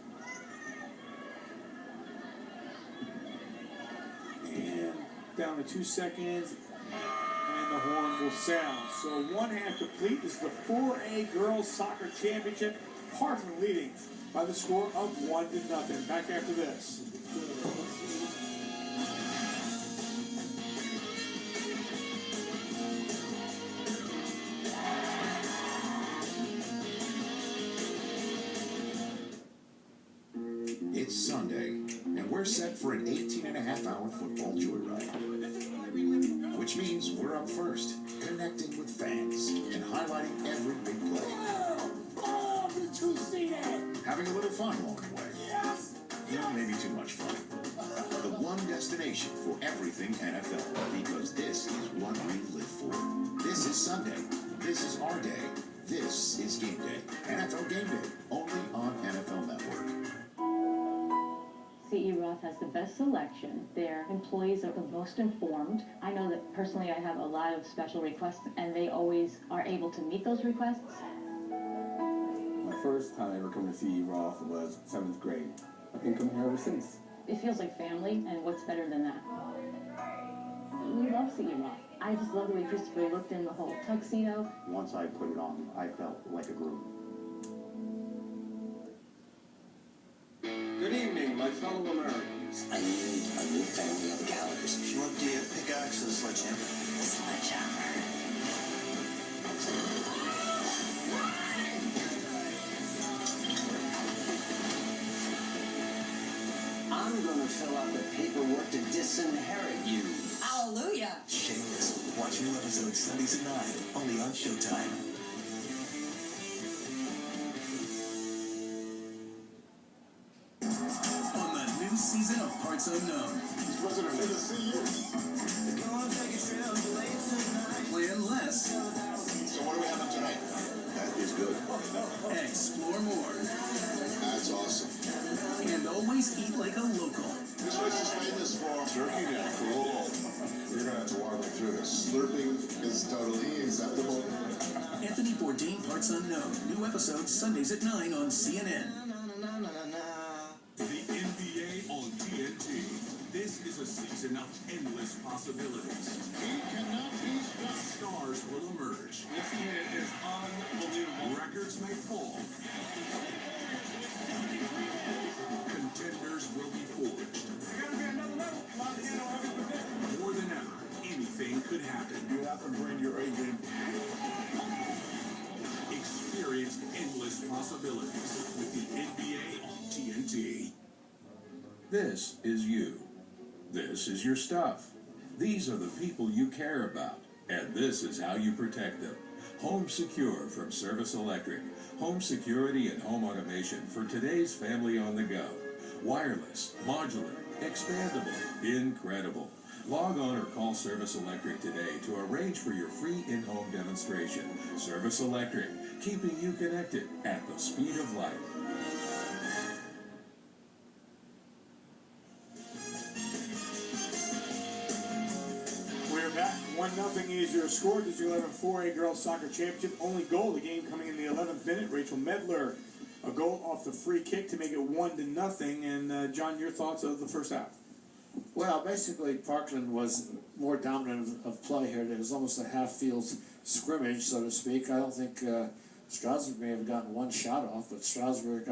And down to 2 seconds. And the horn will sound. So 1 half complete. This is the 4A Girls Soccer Championship. Parkland leading by the score of 1-0. Back after this. It's Sunday, and we're set for an 18-and-a-half-hour football joyride. Which means we're up first, connecting with fans and highlighting every big play. Oh, the 2-seater! Having a little fun along the way. Yes! Maybe too much fun. The one destination for everything NFL, because this is what we live for. This is Sunday. This is our day. This is Game Day. NFL Game Day, only on NFL Network. CE Roth has the best selection. Their employees are the most informed. I know that personally I have a lot of special requests, and they always are able to meet those requests. My first time ever coming to CE Roth was 7th grade. I've been coming here ever since. It feels like family, and what's better than that? We love CE Roth. I just love the way Christopher looked in the whole tuxedo. Once I put it on, I felt like a groom. Good evening, my fellow Americans. I need a new family of Gallaghers. If you want the pickaxe or the sledgehammer? Sledgehammer. I'm gonna fill out the paperwork to disinherit you. Hallelujah. Shameless. Watch new episodes Sundays at 9, only on Showtime. Season of Parts Unknown. He's president of the CU. Plan less. So what do we have on tonight? That is good. Explore more. That's awesome. And always eat like a local. This place is famous for Turkey neck. Cool. You're going to have to walk me through this. Slurping is totally acceptable. Anthony Bourdain Parts Unknown. New episodes Sundays at 9 on CNN. The NBA on TNT. This is a season of endless possibilities. he cannot be stopped. Stars will emerge. This kid is unbelievable. Records may fall. Contenders will be forged. More than ever, anything could happen. You have to bring your A game. Experience endless possibilities with the NBA on TNT. This is you. This is your stuff. These are the people you care about. And this is how you protect them. Home Secure from Service Electric. Home security and home automation for today's family on the go. Wireless, modular, expandable, incredible. Log on or call Service Electric today to arrange for your free in-home demonstration. Service Electric, keeping you connected at the speed of light. We're back. 1-0 is your score. This is your 11 4A Girls Soccer Championship. Only goal of the game coming in the 11th minute. Rachel Medler, a goal off the free kick to make it 1-0. And John, your thoughts of the first half? Well, basically, Parkland was more dominant of play here. It was almost a half-field scrimmage, so to speak. I don't think Stroudsburg may have gotten one shot off, but Stroudsburg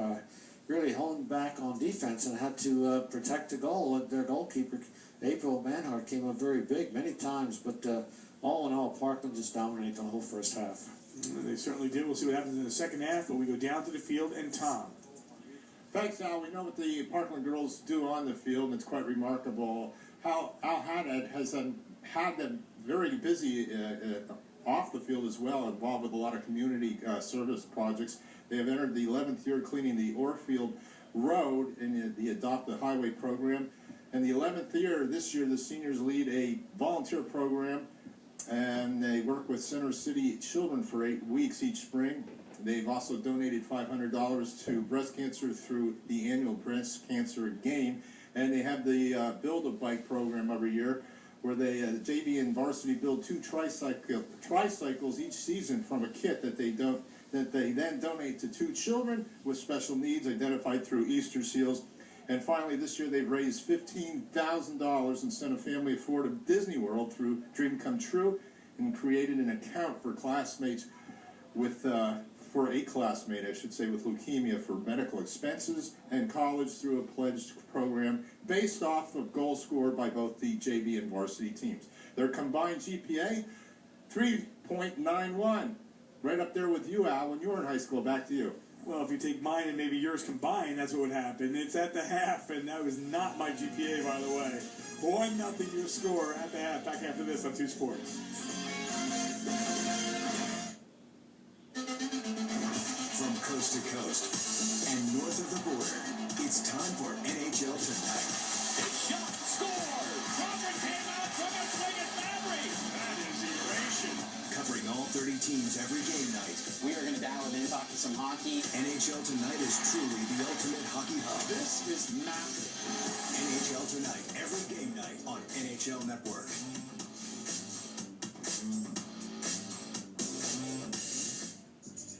really honed back on defense and had to protect the goal. And their goalkeeper, April Manhart, came up very big many times, but all in all, Parkland just dominated the whole first half. They certainly did. We'll see what happens in the second half, but we go down to the field, and Tom. Thanks, Al. We know what the Parkland girls do on the field, and it's quite remarkable how Al Haddad has had them very busy off the field as well, involved with a lot of community service projects. They have entered the 11th year cleaning the Orfield Road in the Adopt a Highway program. And the 11th year, this year, the seniors lead a volunteer program, and they work with Center City children for 8 weeks each spring. They've also donated $500 to breast cancer through the annual breast cancer game. And they have the Build a Bike program every year, where they, JV and varsity build 2 tricycles each season from a kit that they then donate to 2 children with special needs identified through Easter seals. And finally, this year they've raised $15,000 and sent a family of 4 to Disney World through Dream Come True, and created an account for classmates with for a classmate, I should say, with leukemia for medical expenses, and college through a pledged program based off of goals scored by both the JV and varsity teams. Their combined GPA, 3.91. Right up there with you, Al, when you were in high school. Back to you. Well, if you take mine and maybe yours combined, that's what would happen. It's at the half, and that was not my GPA, by the way. 1-0 your score at the half. Back after this on 2 Sports. From coast to coast and north of the border, it's time for NHL Tonight. A shot scored! Crawford came out from a swing at Mabry. That is elation. Covering all 30 teams every game night. We are going to dial it in, talk to some hockey. NHL Tonight is truly the ultimate hockey hub. This is massive. NHL Tonight, every game night on NHL Network.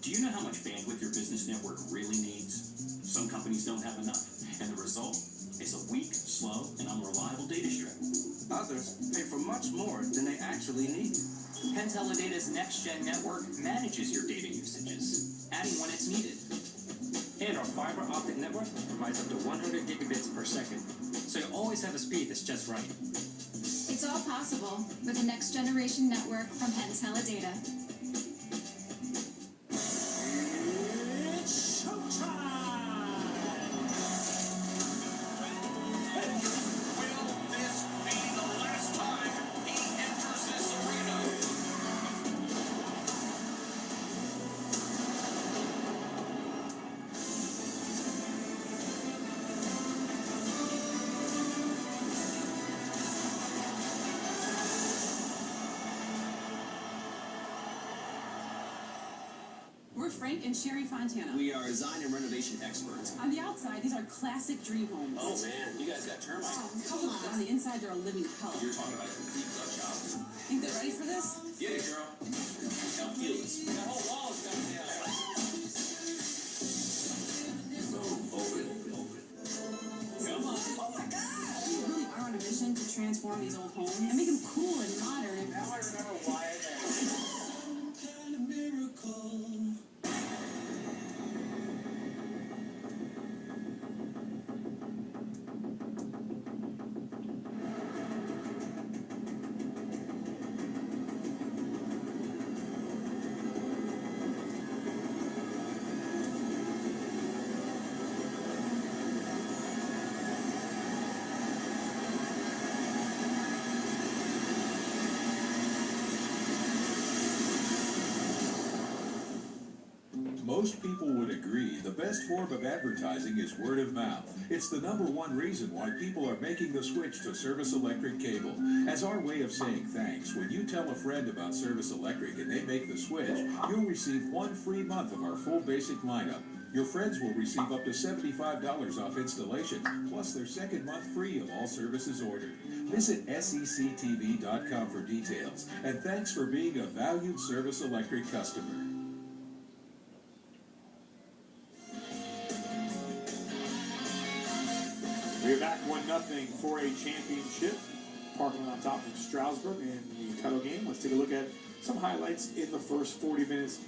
Do you know how much bandwidth your business network really needs? Some companies don't have enough, and the result is a weak, slow, and unreliable data stream. Others pay for much more than they actually need. Penteledata's next-gen network manages your data usages, adding when it's needed. And our fiber optic network provides up to 100 gigabits per second, so you always have a speed that's just right. It's all possible with a next-generation network from Penteledata. It's showtime! Will this be the last time he enters this arena? We're Frank and Sherry Fontana. We are design and renovation experts. On the outside, these are classic dream homes. Oh man, you guys got termites. Oh, come on. On the inside, they're a living hell. You're talking about a complete gut job. Think they're ready for this? Get it, girl. Now feel this. That whole wall is coming down. Open. Come on. Oh my God! We really are on a mission to transform these old homes and make them cool and modern. Now I remember why I met some kind of miracle. Most people would agree the best form of advertising is word of mouth. It's the #1 reason why people are making the switch to Service Electric Cable. As our way of saying thanks, when you tell a friend about Service Electric and they make the switch, you'll receive 1 free month of our full basic lineup. Your friends will receive up to $75 off installation, plus their second month free of all services ordered. Visit sectv.com for details, and thanks for being a valued Service Electric customer. We're back 1-0 for a championship. Parkland on top of Stroudsburg in the title game. Let's take a look at some highlights in the first 40 minutes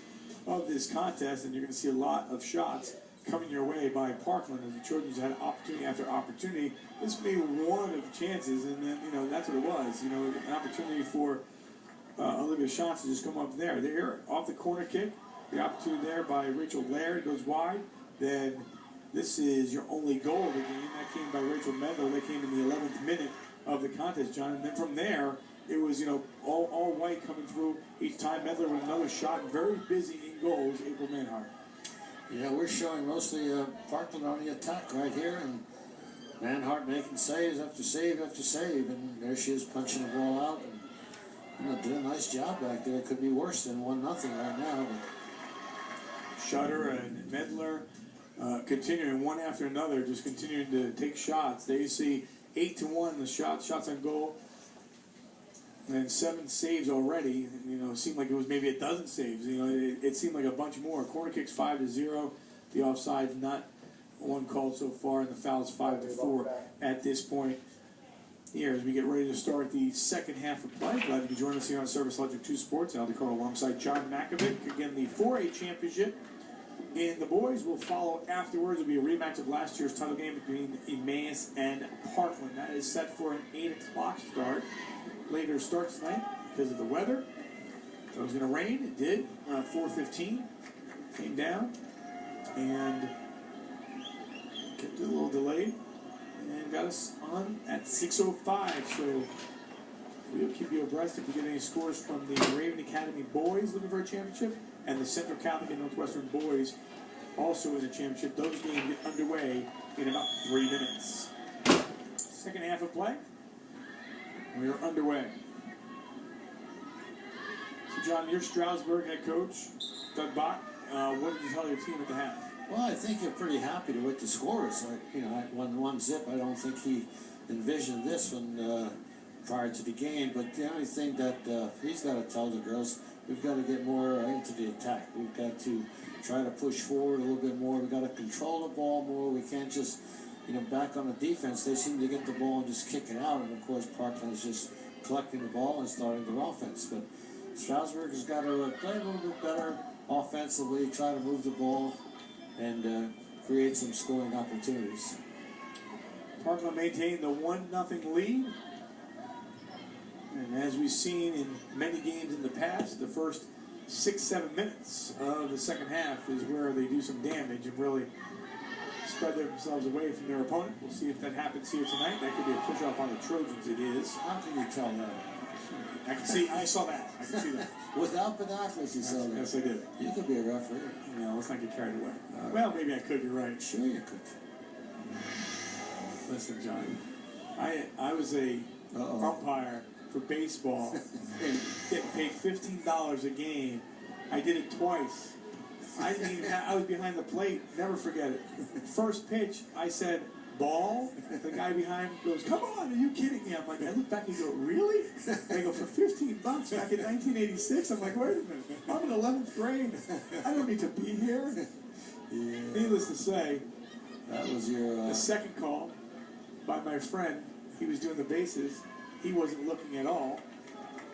of this contest, and you're going to see a lot of shots coming your way by Parkland, and the Trojans had opportunity after opportunity. This may be one of the chances, and then, that's what it was. An opportunity for Olivia Schatz to just come up there. They're off the corner kick. The opportunity there by Rachel Laird goes wide. Then this is your only goal of the game. That came by Rachel Medler. That came in the 11th minute of the contest, John. And then from there, it was, all white coming through each time. Medler with another shot. Very busy in goals, April Manhart. Yeah, we're showing mostly Parkland on the attack right here, and Manhart making saves after save after save, and there she is punching the ball out. And, did a nice job back there. It could be worse than 1-0 right now. But Shutter and Medler continuing one after another, just continuing to take shots. There you see 8-1 the shots on goal, and 7 saves already. It seemed like it was maybe a dozen saves. It seemed like a bunch more. Corner kicks 5-0. The offside not one called so far, and the fouls 5-4 at this point. Here, as we get ready to start the second half of play, glad you can join us here on Service Electric 2 Sports. Aldi Carl alongside John Makovic. Again, the 4A championship in the boys will follow afterwards. It will be a rematch of last year's title game between Emmaus and Parkland. That is set for an 8 o'clock start. Later start tonight because of the weather. So it was going to rain. It did. Around 4:15, came down and kept it a little delayed. And got us on at 6:05, so we'll keep you abreast if we get any scores from the Raven Academy boys looking for a championship, and the Central Catholic and Northwestern boys also in the championship. Those games get underway in about 3 minutes. Second half of play, we are underway. So John, you're Stroudsburg head coach, Doug Bach. What did you tell your team at the half? Well, I think you're pretty happy with the scores. At 1-0, I don't think he envisioned this one prior to the game. But the only thing that he's got to tell the girls, we've got to get more into the attack. We've got to try to push forward a little bit more. We've got to control the ball more. We can't just, back on the defense. They seem to get the ball and just kick it out. And, of course, Parkland is just collecting the ball and starting their offense. But Stroudsburg has got to play a little bit better offensively, try to move the ball, and create some scoring opportunities. Parkland maintained the 1-0 lead. And as we've seen in many games in the past, the first 6-7 minutes of the second half is where they do some damage and really spread themselves away from their opponent. We'll see if that happens here tonight. That could be a push-off on the Trojans. It is. How can you tell that? I saw that. I can see that. Without binoculars, you saw that. Yes, I did. You could be a referee. Let's not get carried away. Well, maybe I could. You're right. Sure you could. Listen, John. I was a umpire for baseball and getting paid $15 a game. I did it twice. I was behind the plate. Never forget it. First pitch, I said, ball. The guy behind goes, come on, are you kidding me? I'm like, I look back and go, really? I go, for $15 back in 1986? I'm like, wait a minute. I'm in 11th grade. I don't need to be here. Yeah. Needless to say, that was your the second call by my friend. He was doing the bases. He wasn't looking at all.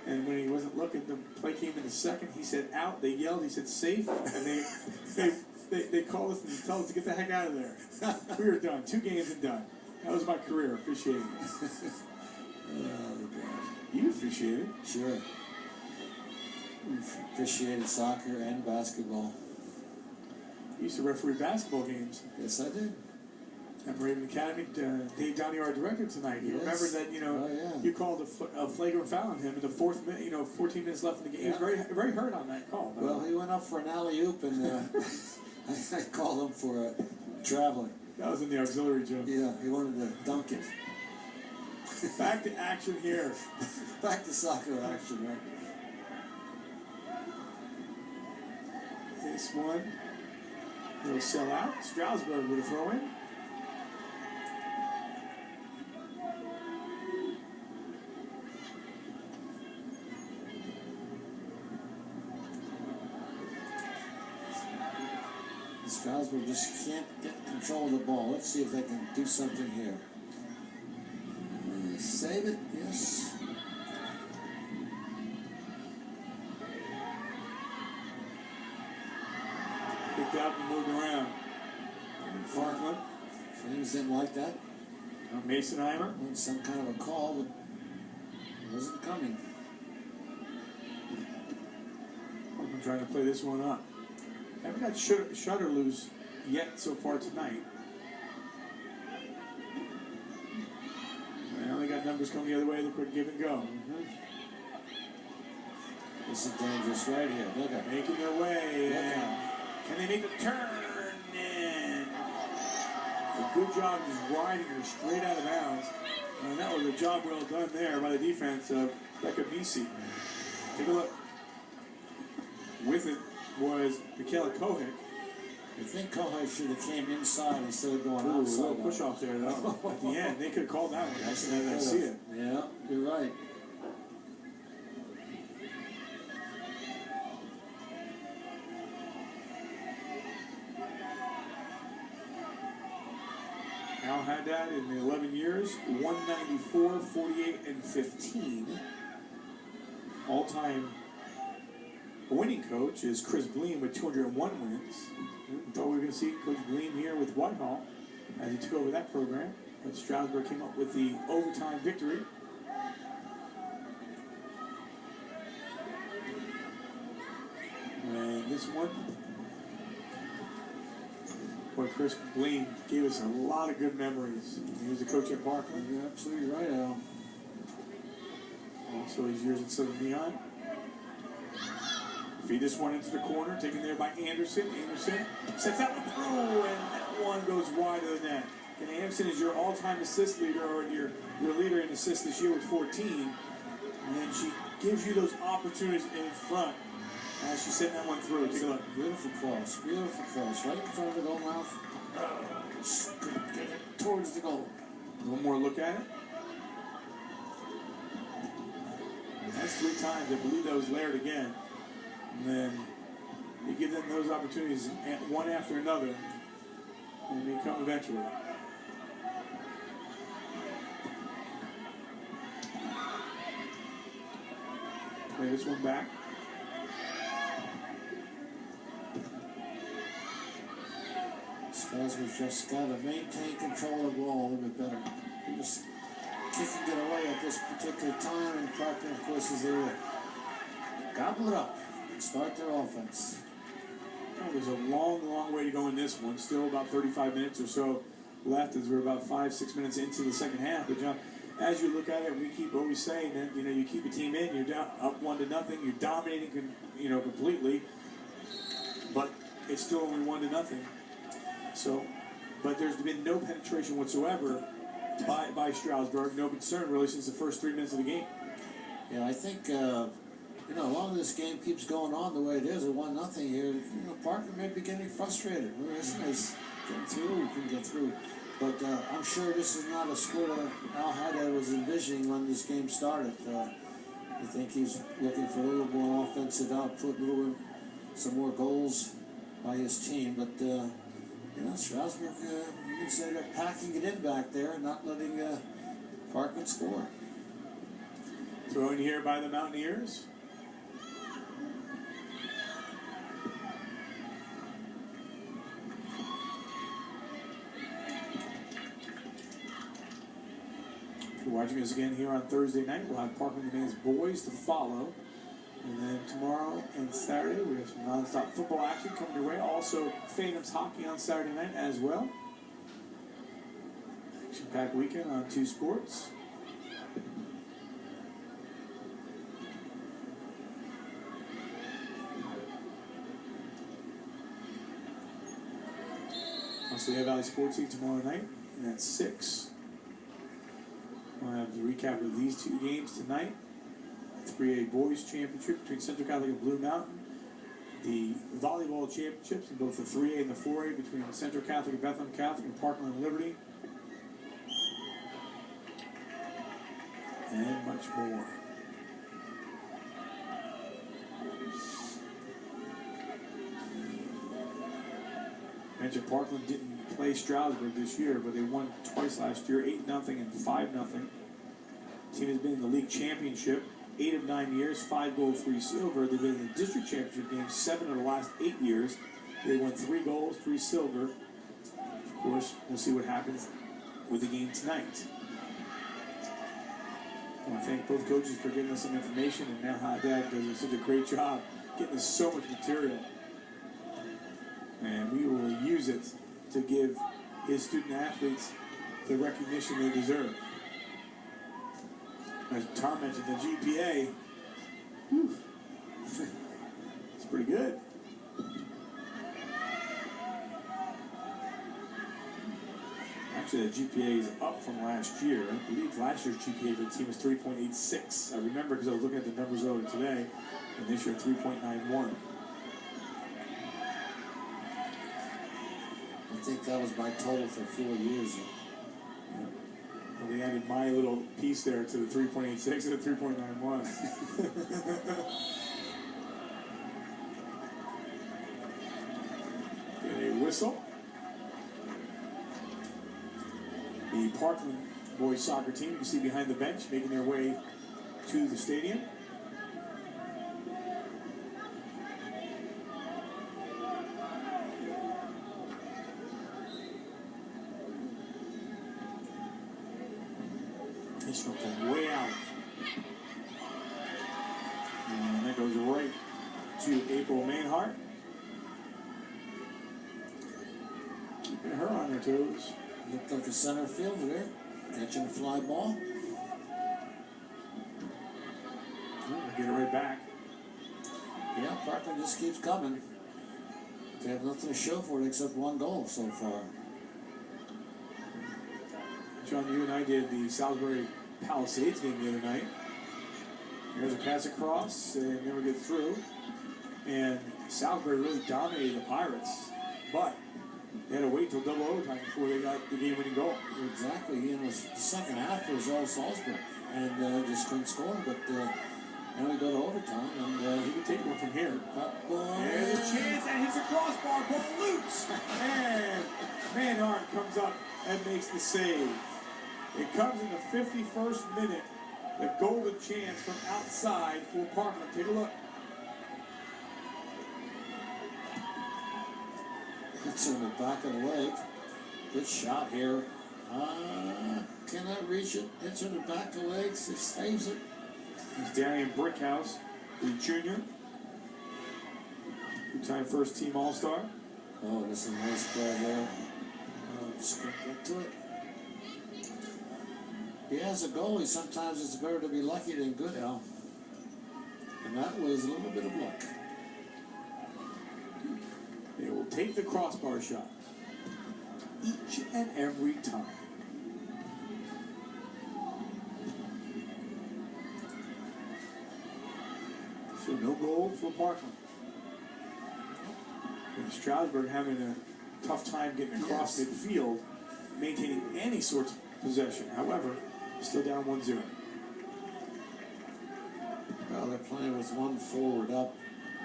And when he wasn't looking, the play came in the second. He said out. They yelled. He said safe. And they called us and told us to get the heck out of there. We were done. 2 games and done. That was my career officiating. You officiated. Sure. We've officiated soccer and basketball. You used to referee basketball games. Yes, I did. At Raven Academy, Dave Downey, our director tonight. You remember that, you called a flagrant foul on him in the 4th minute, 14 minutes left in the game. He was very, very hurt on that call. Well, he went up for an alley-oop, and I called him for traveling. That was in the auxiliary joke. Yeah, he wanted to dunk it. Back to action here. Back to soccer action, right? This one will sell out. Stroudsburg with a throw-in. Stroudsburg just can't get control of the ball. Let's see if they can do something here. Save it, yes. Picked up and moved around. Parkland. Flames didn't like that. Mason Heimer. Some kind of a call, but it wasn't coming. I'm trying to play this one up. Haven't got shutter loose yet so far tonight. Well, they got numbers coming the other way. They quick give and go. This is dangerous right here. Look at making their way. Can they make the turn? And a good job just riding her straight out of bounds. And that was a job well done there by the defense of Becca Bisi. Take a look. With it was Michaela Kohik. I think Kohik should have came inside instead of going outside. A little push off there, though. At the end, they could have called that one. Yes, I see it. Yeah, you're right. Al Haddad in the 11 years, 194, 48, and 15. All-time winning coach is Chris Bleem with 201 wins. Thought we were going to see Coach Bleem here with Whitehall as he took over that program. But Stroudsburg came up with the overtime victory. And this one, boy, Chris Bleem gave us a lot of good memories. He was the coach at Parkland. You're absolutely right, Al. Also his years at Southern Neon. Feed this one into the corner, taken there by Anderson. Anderson sets that one through, and that one goes wide of the net. And Anderson is your all-time assist leader, or your leader in assists this year with 14. And then she gives you those opportunities in front as she sent that one through. Take a look. Beautiful cross, right in front of the goal mouth. Couldn't get it towards the goal. One more look at it. That's 3 times. I believe that was Laird again. And then you give them those opportunities one after another, and they come eventually. Play this one back. Strasburg's just got to maintain control of the ball a little bit better. He was kicking it away at this particular time, and Parkland, of course, is there to gobble it up. Start their offense. Oh, there's a long way to go in this one. Still about 35 minutes or so left as we're about 5-6 minutes into the second half. But John, as you look at it, we keep always saying that you keep a team in, you're down up 1-0, you're dominating completely, but it's still only 1-0. So, but there's been no penetration whatsoever by Stroudsburg. No concern really since the first 3 minutes of the game. Yeah, I think. As long as this game keeps going on the way it is, at 1-0 here, Parker may be getting frustrated. It's nice getting through, couldn't get through. But I'm sure this is not a score that Al Haddad was envisioning when this game started. I think he's looking for a little more offensive output, some more goals by his team. But, Stroudsburg, you can say they're packing it in back there and not letting Parkland score. Throw in here by the Mountaineers. Watching us again here on Thursday night. We'll have Parkland Men's boys to follow. And then tomorrow and Saturday, we have some non-stop football action coming your way. Also, Phantoms hockey on Saturday night as well. Action-packed weekend on 2 Sports. Also, we have Valley Sports League tomorrow night, and that's 6. We'll have the recap of these 2 games tonight. The 3A Boys Championship between Central Catholic and Blue Mountain. The volleyball championships in both the 3A and the 4A between Central Catholic and Bethlehem Catholic and Parkland and Liberty. And much more. I mentioned Parkland didn't play Stroudsburg this year, but they won twice last year, 8-0 and 5-0. The team has been in the league championship 8 of 9 years, 5 gold, 3 silver. They've been in the district championship game 7 of the last 8 years. They won 3 golds, 3 silver. Of Of course, we'll see what happens with the game tonight. I want to thank both coaches for giving us some information, and now Haddad does such a great job getting us so much material. And we will use it to give his student athletes the recognition they deserve. As Tom mentioned, the GPA, whew, it's pretty good. Actually, the GPA is up from last year. I believe last year's GPA for the team was 3.86. I remember because I was looking at the numbers earlier today, and this year 3.91. I think that was my total for 4 years. Well, they added my little piece there to the 3.86 and the 3.91. Get a whistle. The Parkland boys soccer team, you can see behind the bench, making their way to the stadium. This one from way out. And that goes right to April Mainhart. Keeping her on her toes. Looked like a center fielder there, catching a fly ball. Get it right back. Yeah, Parkland just keeps coming. They have nothing to show for it except one goal so far. John, you and I did the Salisbury Palisades game the other night. There's a pass across, and never get through. And Salisbury really dominated the Pirates, but they had to wait until double overtime before they got the game-winning goal. Exactly. And the second half was all Salisbury, and just couldn't score. But now we go to overtime, and he could take one from here. There's a chance, and hits a crossbar, ball loose, and Manhart comes up and makes the save. It comes in the 51st minute. The golden chance from outside for Parkland. Take a look. It's in the back of the leg. Good shot here. Cannot reach it. It's in the back of the legs. It saves it. It's Darian Brickhouse, the junior. Two-time first-team All-Star. Oh, this is a nice play there. Just get to it. He has a goalie. Sometimes it's better to be lucky than good, Al. And that was a little bit of luck. They will take the crossbar shot each and every time. So no goal for Parkland. And Stroudsburg having a tough time getting across midfield, maintaining any sort of possession. However, still down 1-0. Well, they're playing with one forward up.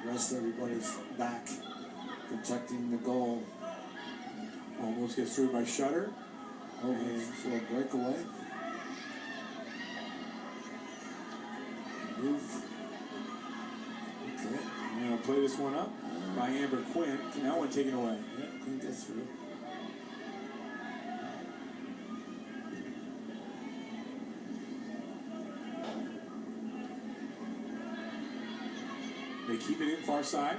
The rest of everybody's back, protecting the goal. Almost gets through by Shutter. And for a breakaway. Move. Okay. Now play this one up by Amber Quinn. Now one taken away. Yeah, Quinn gets through. They keep it in far side.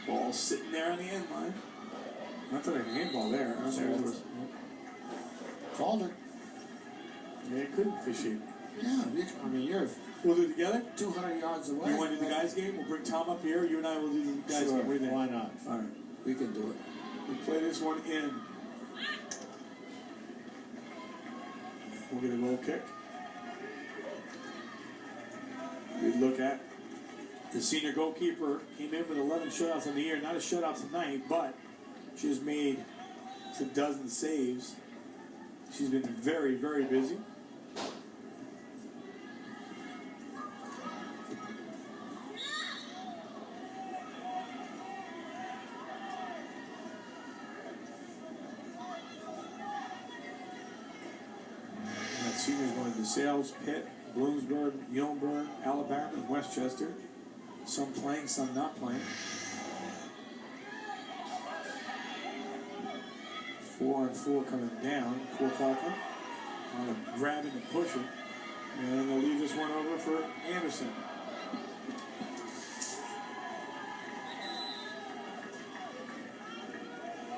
Ball sitting there on the end line. Not that a handball there. Called it. Yeah, it couldn't officiate. Yeah, I mean, you're We'll do it together? 200 yards away. You want to do the guys' game? We'll bring Tom up here. You and I will do the guys' game. What do you think? Why not? All right. We can do it. We play this one in. We'll get a goal kick. Good look at the senior goalkeeper. Came in with 11 shutouts on the year. Not a shutout tonight, but she has made a dozen saves. She's been very, very busy. Seniors going to DeSales, Pitt, Bloomsburg, Yulmberg, Alabama, and Westchester. Some playing, some not playing. 4-on-4 coming down for Parkland. On a grab it and push it. And they'll leave this one over for Anderson.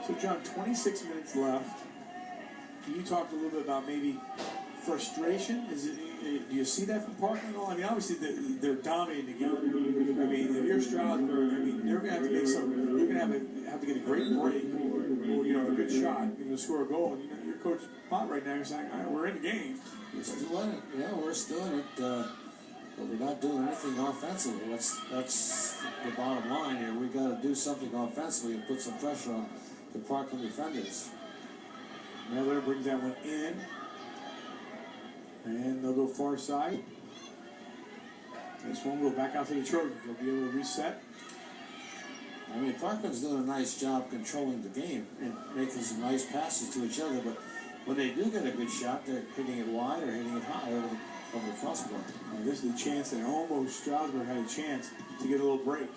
So, John, 26 minutes left. You talked a little bit about maybe frustration. Do you see that from Parkland? I mean, obviously they're dominating the game. I mean, if you're Stroudsburg, I mean, they're going to have to make some. You're going to have to get a great break, or a good shot, to score a goal. And your coach Pott right now is saying, all right, we're in the game. We're still in it. Yeah, we're still in it. But we're not doing anything offensively. That's the bottom line here. We got to do something offensively and put some pressure on the Parkland defenders. Miller brings that one in. And they'll go far side. This one will go back out to the Trojans. They'll be able to reset. I mean, Parkland's doing a nice job controlling the game and making some nice passes to each other, but when they do get a good shot, they're hitting it wide or hitting it high over the crossbar. Now, this is the chance that almost Stroudsburg had a chance to get a little break.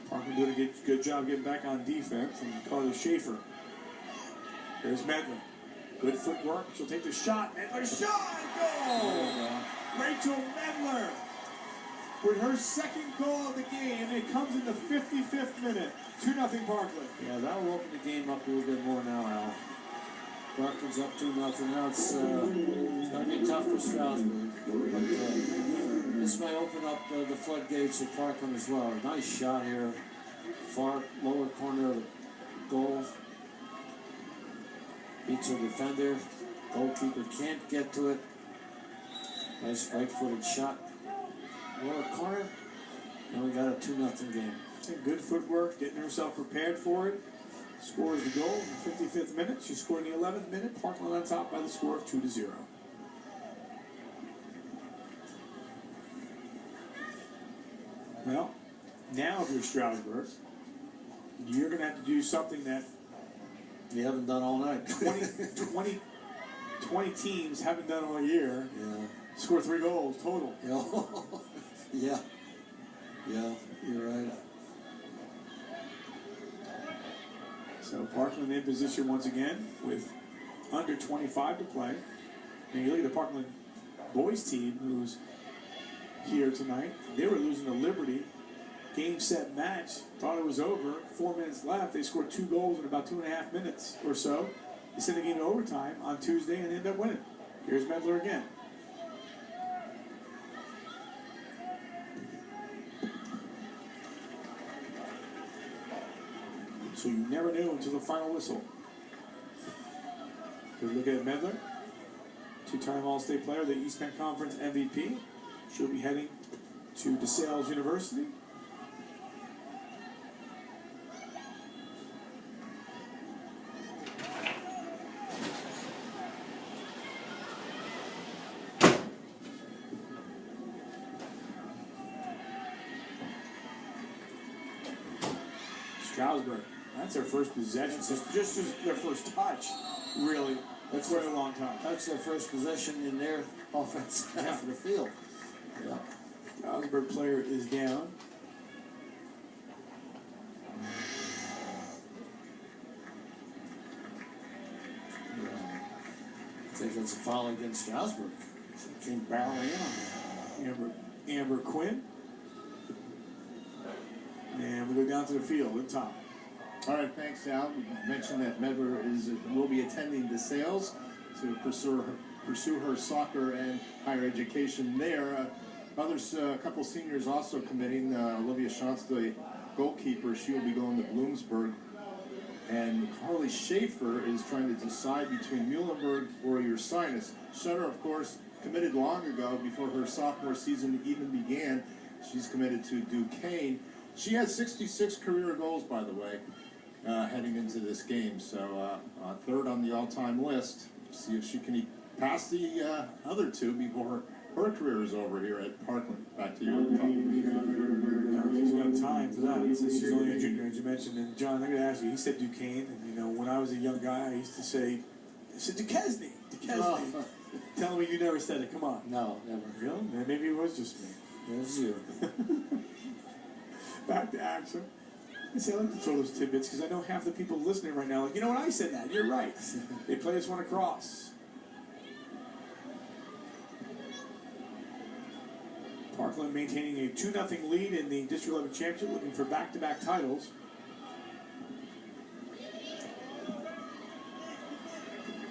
Parkland doing a good job getting back on defense, and Carly Schaefer. There's Medley. Good footwork. She'll take the shot. Medler shot! Goal! Rachel Medler with her second goal of the game. It comes in the 55th minute. 2-0 Parkland. Yeah, that will open the game up a little bit more now, Al. Parkland's up 2-0. Now it's going to be tough for Stroudsburg. But this may open up the floodgates of Parkland as well. Nice shot here. Far lower corner of the goal. Beats her defender. Goalkeeper can't get to it. Nice right-footed shot. Lower corner. And we got a 2-0 game. Good footwork, getting herself prepared for it. Scores the goal in the 55th minute. She scored in the 11th minute. Parkland on top by the score of 2-0. Well, now if you're Stroudsburg, you're going to have to do something that you haven't done all night. 20 teams haven't done all year. Yeah. Score 3 goals total. Yeah. Yeah, you're right. So Parkland in position once again with under 25 to play. And you look at the Parkland boys team who's here tonight. They were losing to Liberty. Game, set, match. Thought it was over. 4 minutes left. They scored 2 goals in about 2.5 minutes or so. They sent the game to overtime on Tuesday and ended up winning. Here's Medler again. So you never knew until the final whistle. Good look at Medler. 2-time All-State player, the East Penn Conference MVP. She'll be heading to DeSales University. Stroudsburg. That's their first possession. Just their first touch, really. That's for a long time. That's their first possession in their offense half of the field. Yeah. Stroudsburg player is down. I think that's a foul against Stroudsburg. She came barreling in on her. Amber Quinn. And we go down to the field at top. All right, thanks, Al. We mentioned that Medler will be attending DeSales to pursue her soccer and higher education there. Others, a couple seniors also committing. Olivia Shantz, the goalkeeper, she will be going to Bloomsburg. And Carly Schaefer is trying to decide between Muhlenberg or Ursinus. Sutter, of course, committed long ago before her sophomore season even began. She's committed to Duquesne. She has 66 career goals, by the way, heading into this game. So third on the all-time list. See if she can pass the other two before her career is over here at Parkland. Back to you. She's got time for that. Since she's only a junior, as you mentioned. And John, I'm going to ask you. He said Duquesne, and when I was a young guy, I used to say, Duquesne. Oh. Tell me you never said it. Come on. No, never. Really? Maybe it was just me. It was you. Back to action. See, I like to throw those tidbits because I know half the people listening right now, like, you know what, I said that. You're right. They play this one across. Parkland maintaining a 2-0 lead in the District 11 Championship, looking for back-to-back titles.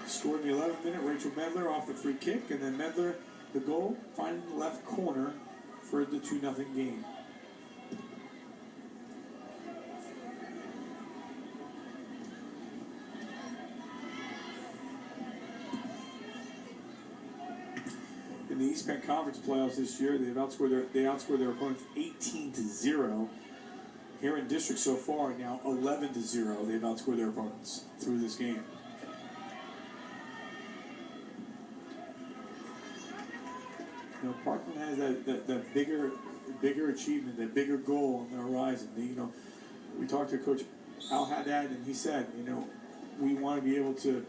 Scored in the 11th minute, Rachel Medler off the free kick, and then Medler, the goal, finding the left corner for the 2-0 game. In the East Penn Conference playoffs this year, they outscored their opponents 18-0. Here in district so far, now 11-0. They've outscored their opponents through this game. You know, Parkland has that bigger achievement, that bigger goal on the horizon. We talked to Coach Al Haddad, and he said, we want to be able to,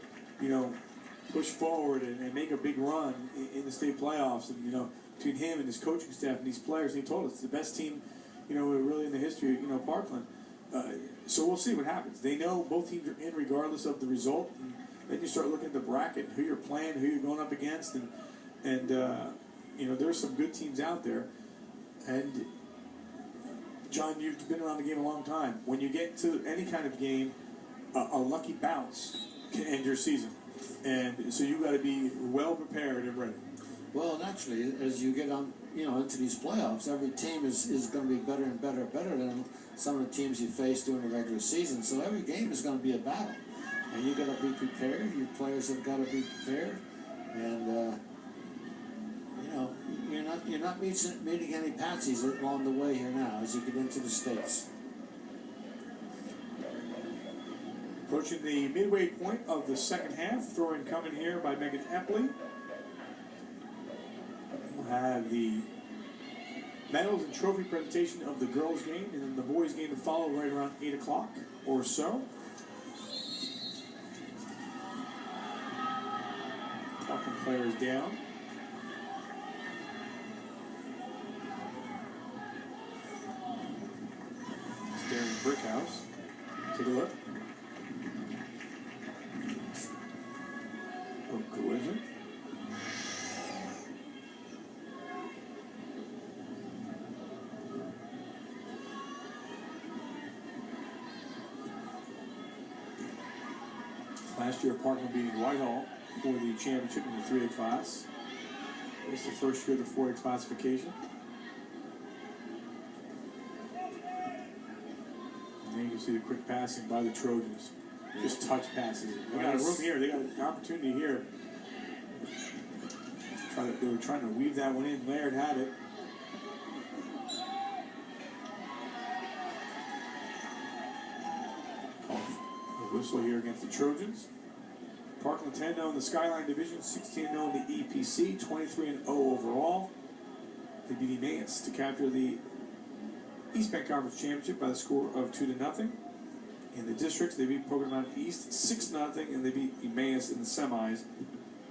push forward and make a big run in the state playoffs. And, between him and his coaching staff and these players, he told us it's the best team, really in the history of, Parkland. So we'll see what happens. They know both teams are in regardless of the result. And then you start looking at the bracket, who you're playing, who you're going up against, and there's some good teams out there. And, John, you've been around the game a long time. When you get to any kind of game, a lucky bounce can end your season. And so you've got to be well prepared and ready. Well, naturally, as you get on, into these playoffs, every team is going to be better and better than some of the teams you face during the regular season. So every game is going to be a battle. And you got to be prepared. Your players have got to be prepared. And, you're not meeting any patsies along the way here now as you get into the States. Approaching the midway point of the second half, throw-in coming here by Megan Epley. We'll have the medals and trophy presentation of the girls' game, and then the boys' game to follow right around 8 o'clock or so. Talking players down. Staring brick house. Take a look. Oh, collision. Last year, Parkland beating Whitehall for the championship in the 3A class. It's the first year of the 4A classification. And then you can see the quick passing by the Trojans. Just touch passes. They got a room here. They got an opportunity here. They were trying to weave that one in. Laird had it. A whistle here against the Trojans. Parkland 10-0 in the Skyline Division, 16-0 in the EPC, 23-0 overall. They beat Emmaus to capture the East Penn Conference Championship by the score of 2-0. In the districts, they beat Pocono Mountain East 6-0, and they beat Emmaus in the semis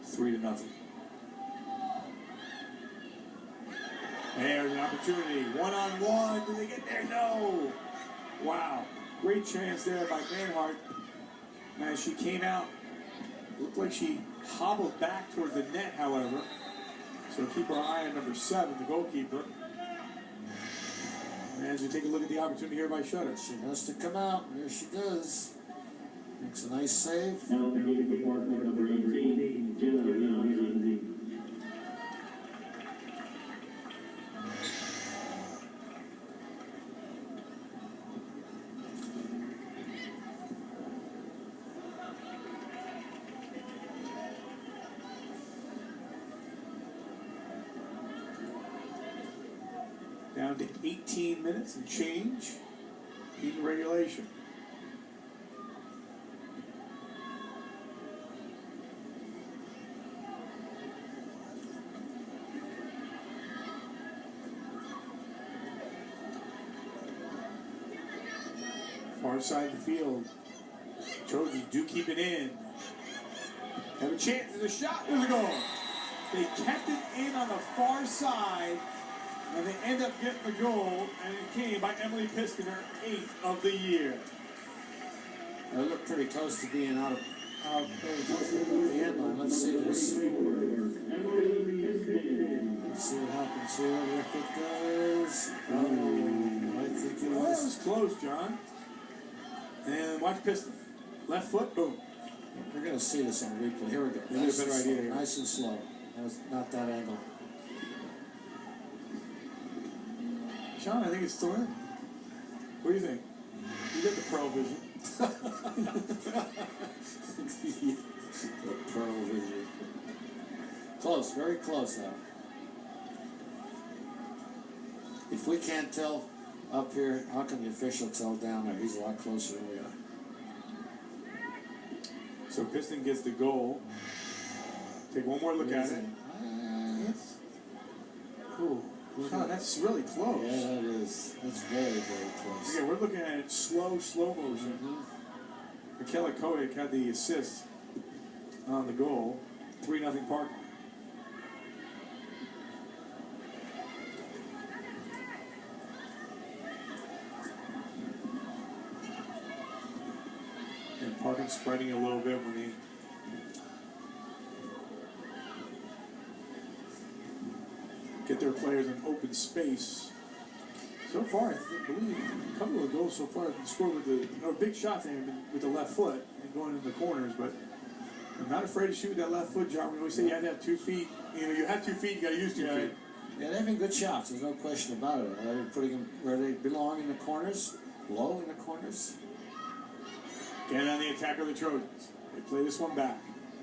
3-0. There's an opportunity. One-on-one. Do they get there? No. Wow. Great chance there by Manhart. As she came out, looked like she hobbled back towards the net, however. So keep our eye on number 7, the goalkeeper. And as we take a look at the opportunity here by Shutter. She has to come out. There she does. Makes a nice save. Down to 18 minutes and change in regulation. Far side of the field. Trojans do keep it in. Have a chance. There's a shot. There's a goal. They kept it in on the far side. And they end up getting the goal, and it came by Emily Piston, her 8th of the year. They look pretty close to being out of the end line. Let's see this. Let's see what happens here. If it goes. I think it was. That was close, John. And watch Piston. Left foot, boom. We're going to see this on replay. Here we go. Nice, better idea here. Nice and slow. That was not that angle. Sean, I think it's still in. What do you think? You got the pro vision. The pro vision. Close, very close now. If we can't tell up here, how can the official tell down there? He's a lot closer than we are. So Piston gets the goal. Take one more look at it. Cool. Sean, that's really close. Yeah, that is. That's very, very close. Again, we're looking at it slow motion. Michaela Koenig had the assist on the goal. 3-0 Parkland. And Parkland spreading a little bit when he get their players in open space. So far, I believe a couple of goals so far have been scored with the big shots with the left foot and going in the corners. But I'm not afraid to shoot with that left foot, John. We always say you have to have 2 feet. You know, you have 2 feet, you got to use 2 feet. Yeah, they've been good shots. There's no question about it. They're putting them where they belong in the corners, low in the corners. Again on the attack of the Trojans. They play this one back.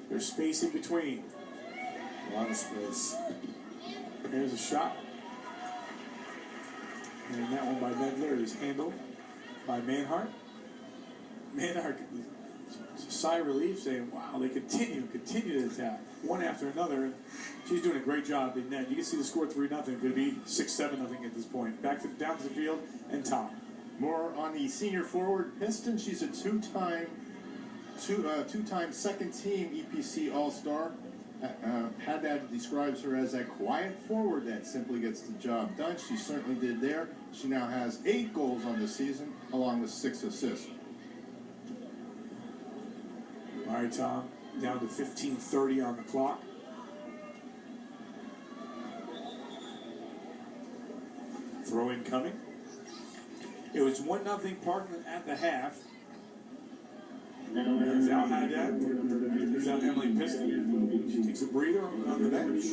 There's space in between. A lot of space. Here's a shot. And that one by Medler is handled by Manhart. Manhart, a sigh of relief, saying, wow, they continue to attack. One after another. And she's doing a great job in net. You can see the score 3-0. It could be 6-7 at this point. Down to the field and top. More on the senior forward Piston. She's a two-time second team EPC All-Star. Haddad describes her as a quiet forward that simply gets the job done. She certainly did there. She now has 8 goals on the season, along with 6 assists. All right, Tom. Down to 15:30 on the clock. Throw in coming. It was 1-0 Parkland at the half. There's Al Haddad. There's out Emily Piston. She takes a breather on the bench.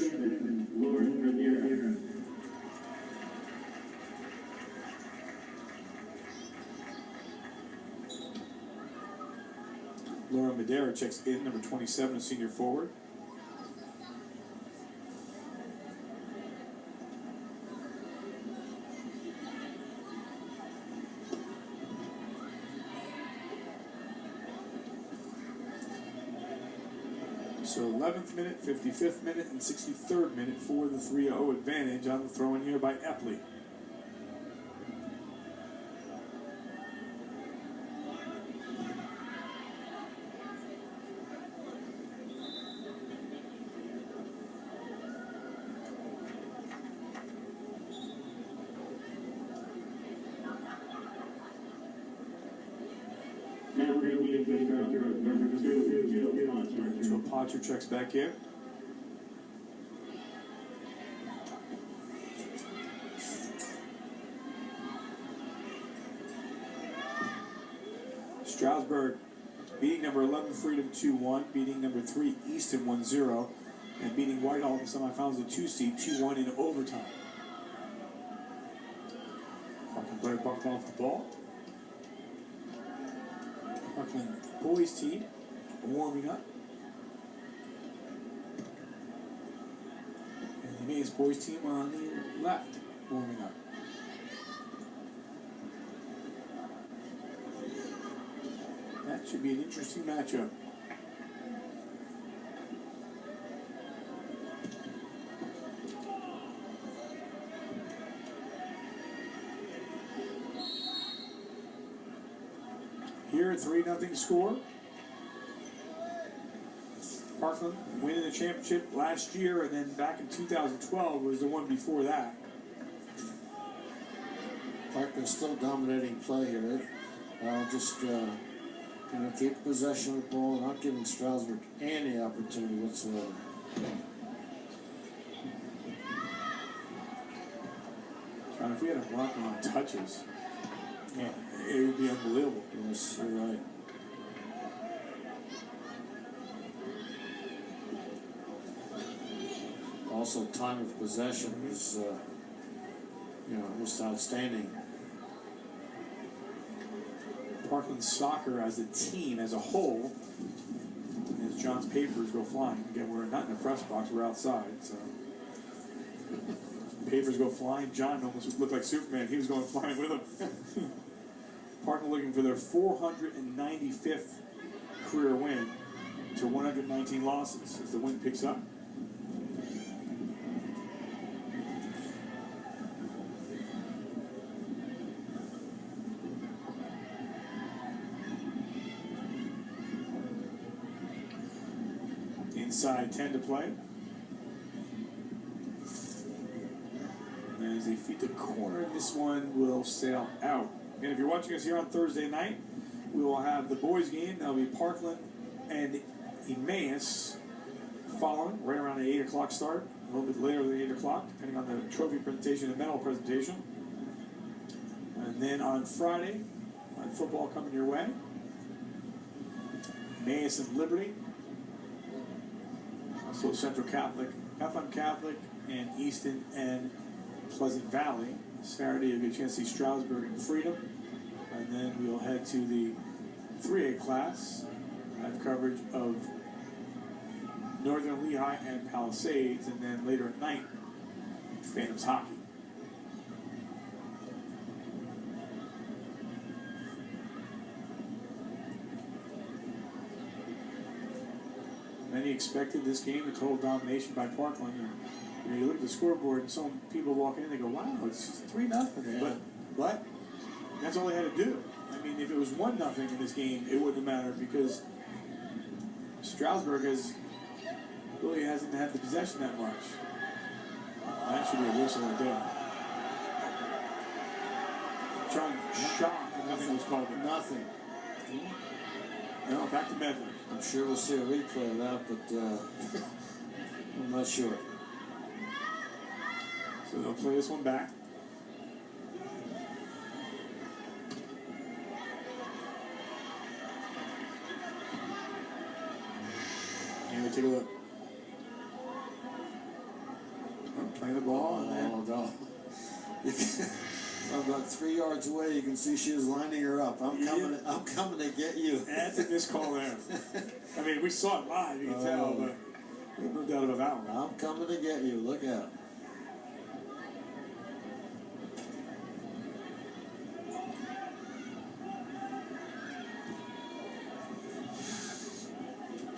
Laura Madera checks in, number 27, a senior forward. So 11th minute, 55th minute, and 63rd minute for the 3-0 advantage on the throw-in here by Epley. So Potter checks back in. Stroudsburg beating number 11 Freedom 2-1, beating number 3 Easton 1-0, and beating Whitehall in the semifinals, the 2 seed 2-1 in overtime. Parkland player bumped off the ball. Parkland boys team warming up. And the men's boys team on the left warming up. That should be an interesting matchup. Here, a 3-0 score. Parkland winning the championship last year, and then back in 2012 was the one before that. Parkland's still dominating play here. Just keep possession of the ball, not giving Stroudsburg any opportunity whatsoever. John, if we had a block on touches, it would be unbelievable. Yes, you're right. Also, time of possession is, just outstanding. Parkland soccer as a team, as a whole, as John's papers go flying. Again, we're not in the press box, we're outside, so. Papers go flying. John almost looked like Superman. He was going flying with them. Parkland looking for their 495th career win to 119 losses as the win picks up. Inside 10 to play. As they feed the corner, this one will sail out. And if you're watching us here on Thursday night, we will have the boys' game. That'll be Parkland and Emmaus following, right around the 8 o'clock start. A little bit later than 8 o'clock, depending on the trophy presentation and medal presentation. And then on Friday, football coming your way. Emmaus and Liberty. Also Central Catholic, Bethlehem Catholic, and Easton and Pleasant Valley. Saturday you'll get a chance to see Stroudsburg and Freedom. And then we'll head to the 3A class. Have coverage of Northern Lehigh and Palisades. And then later at night, Phantoms hockey. Many expected this game, a total domination by Parkland. And you look at the scoreboard, and some people walk in and they go, "Wow, it's 3-0." Yeah. But that's all they had to do. I mean, if it was 1-0 in this game, it wouldn't have mattered because Stroudsburg really hasn't had the possession that much. That should be a whistle right there. Trying shot, nothing was called. Nothing. No, back to Medley. I'm sure we'll see a replay of that, but I'm not sure. So they'll play this one back. And we take a look. Play the ball and then. No. About 3 yards away, you can see she was lining her up. I'm coming to get you. That's a missed call there. I mean, we saw it live, you can tell, but no doubt about that one. I'm coming to get you. Look out.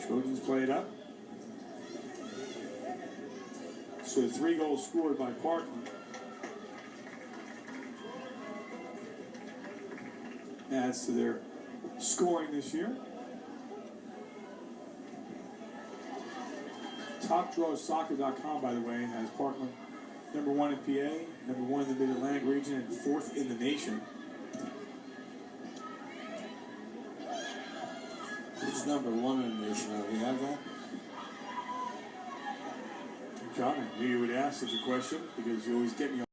Trojans play it up. So 3 goals scored by Parkland. Adds to their scoring this year. TopDrawSoccer.com, by the way, has Parkland #1 in PA, #1 in the Mid-Atlantic region, and 4th in the nation. Who's #1 in the nation? Do you have that? John, I knew you would ask such a question because you always get me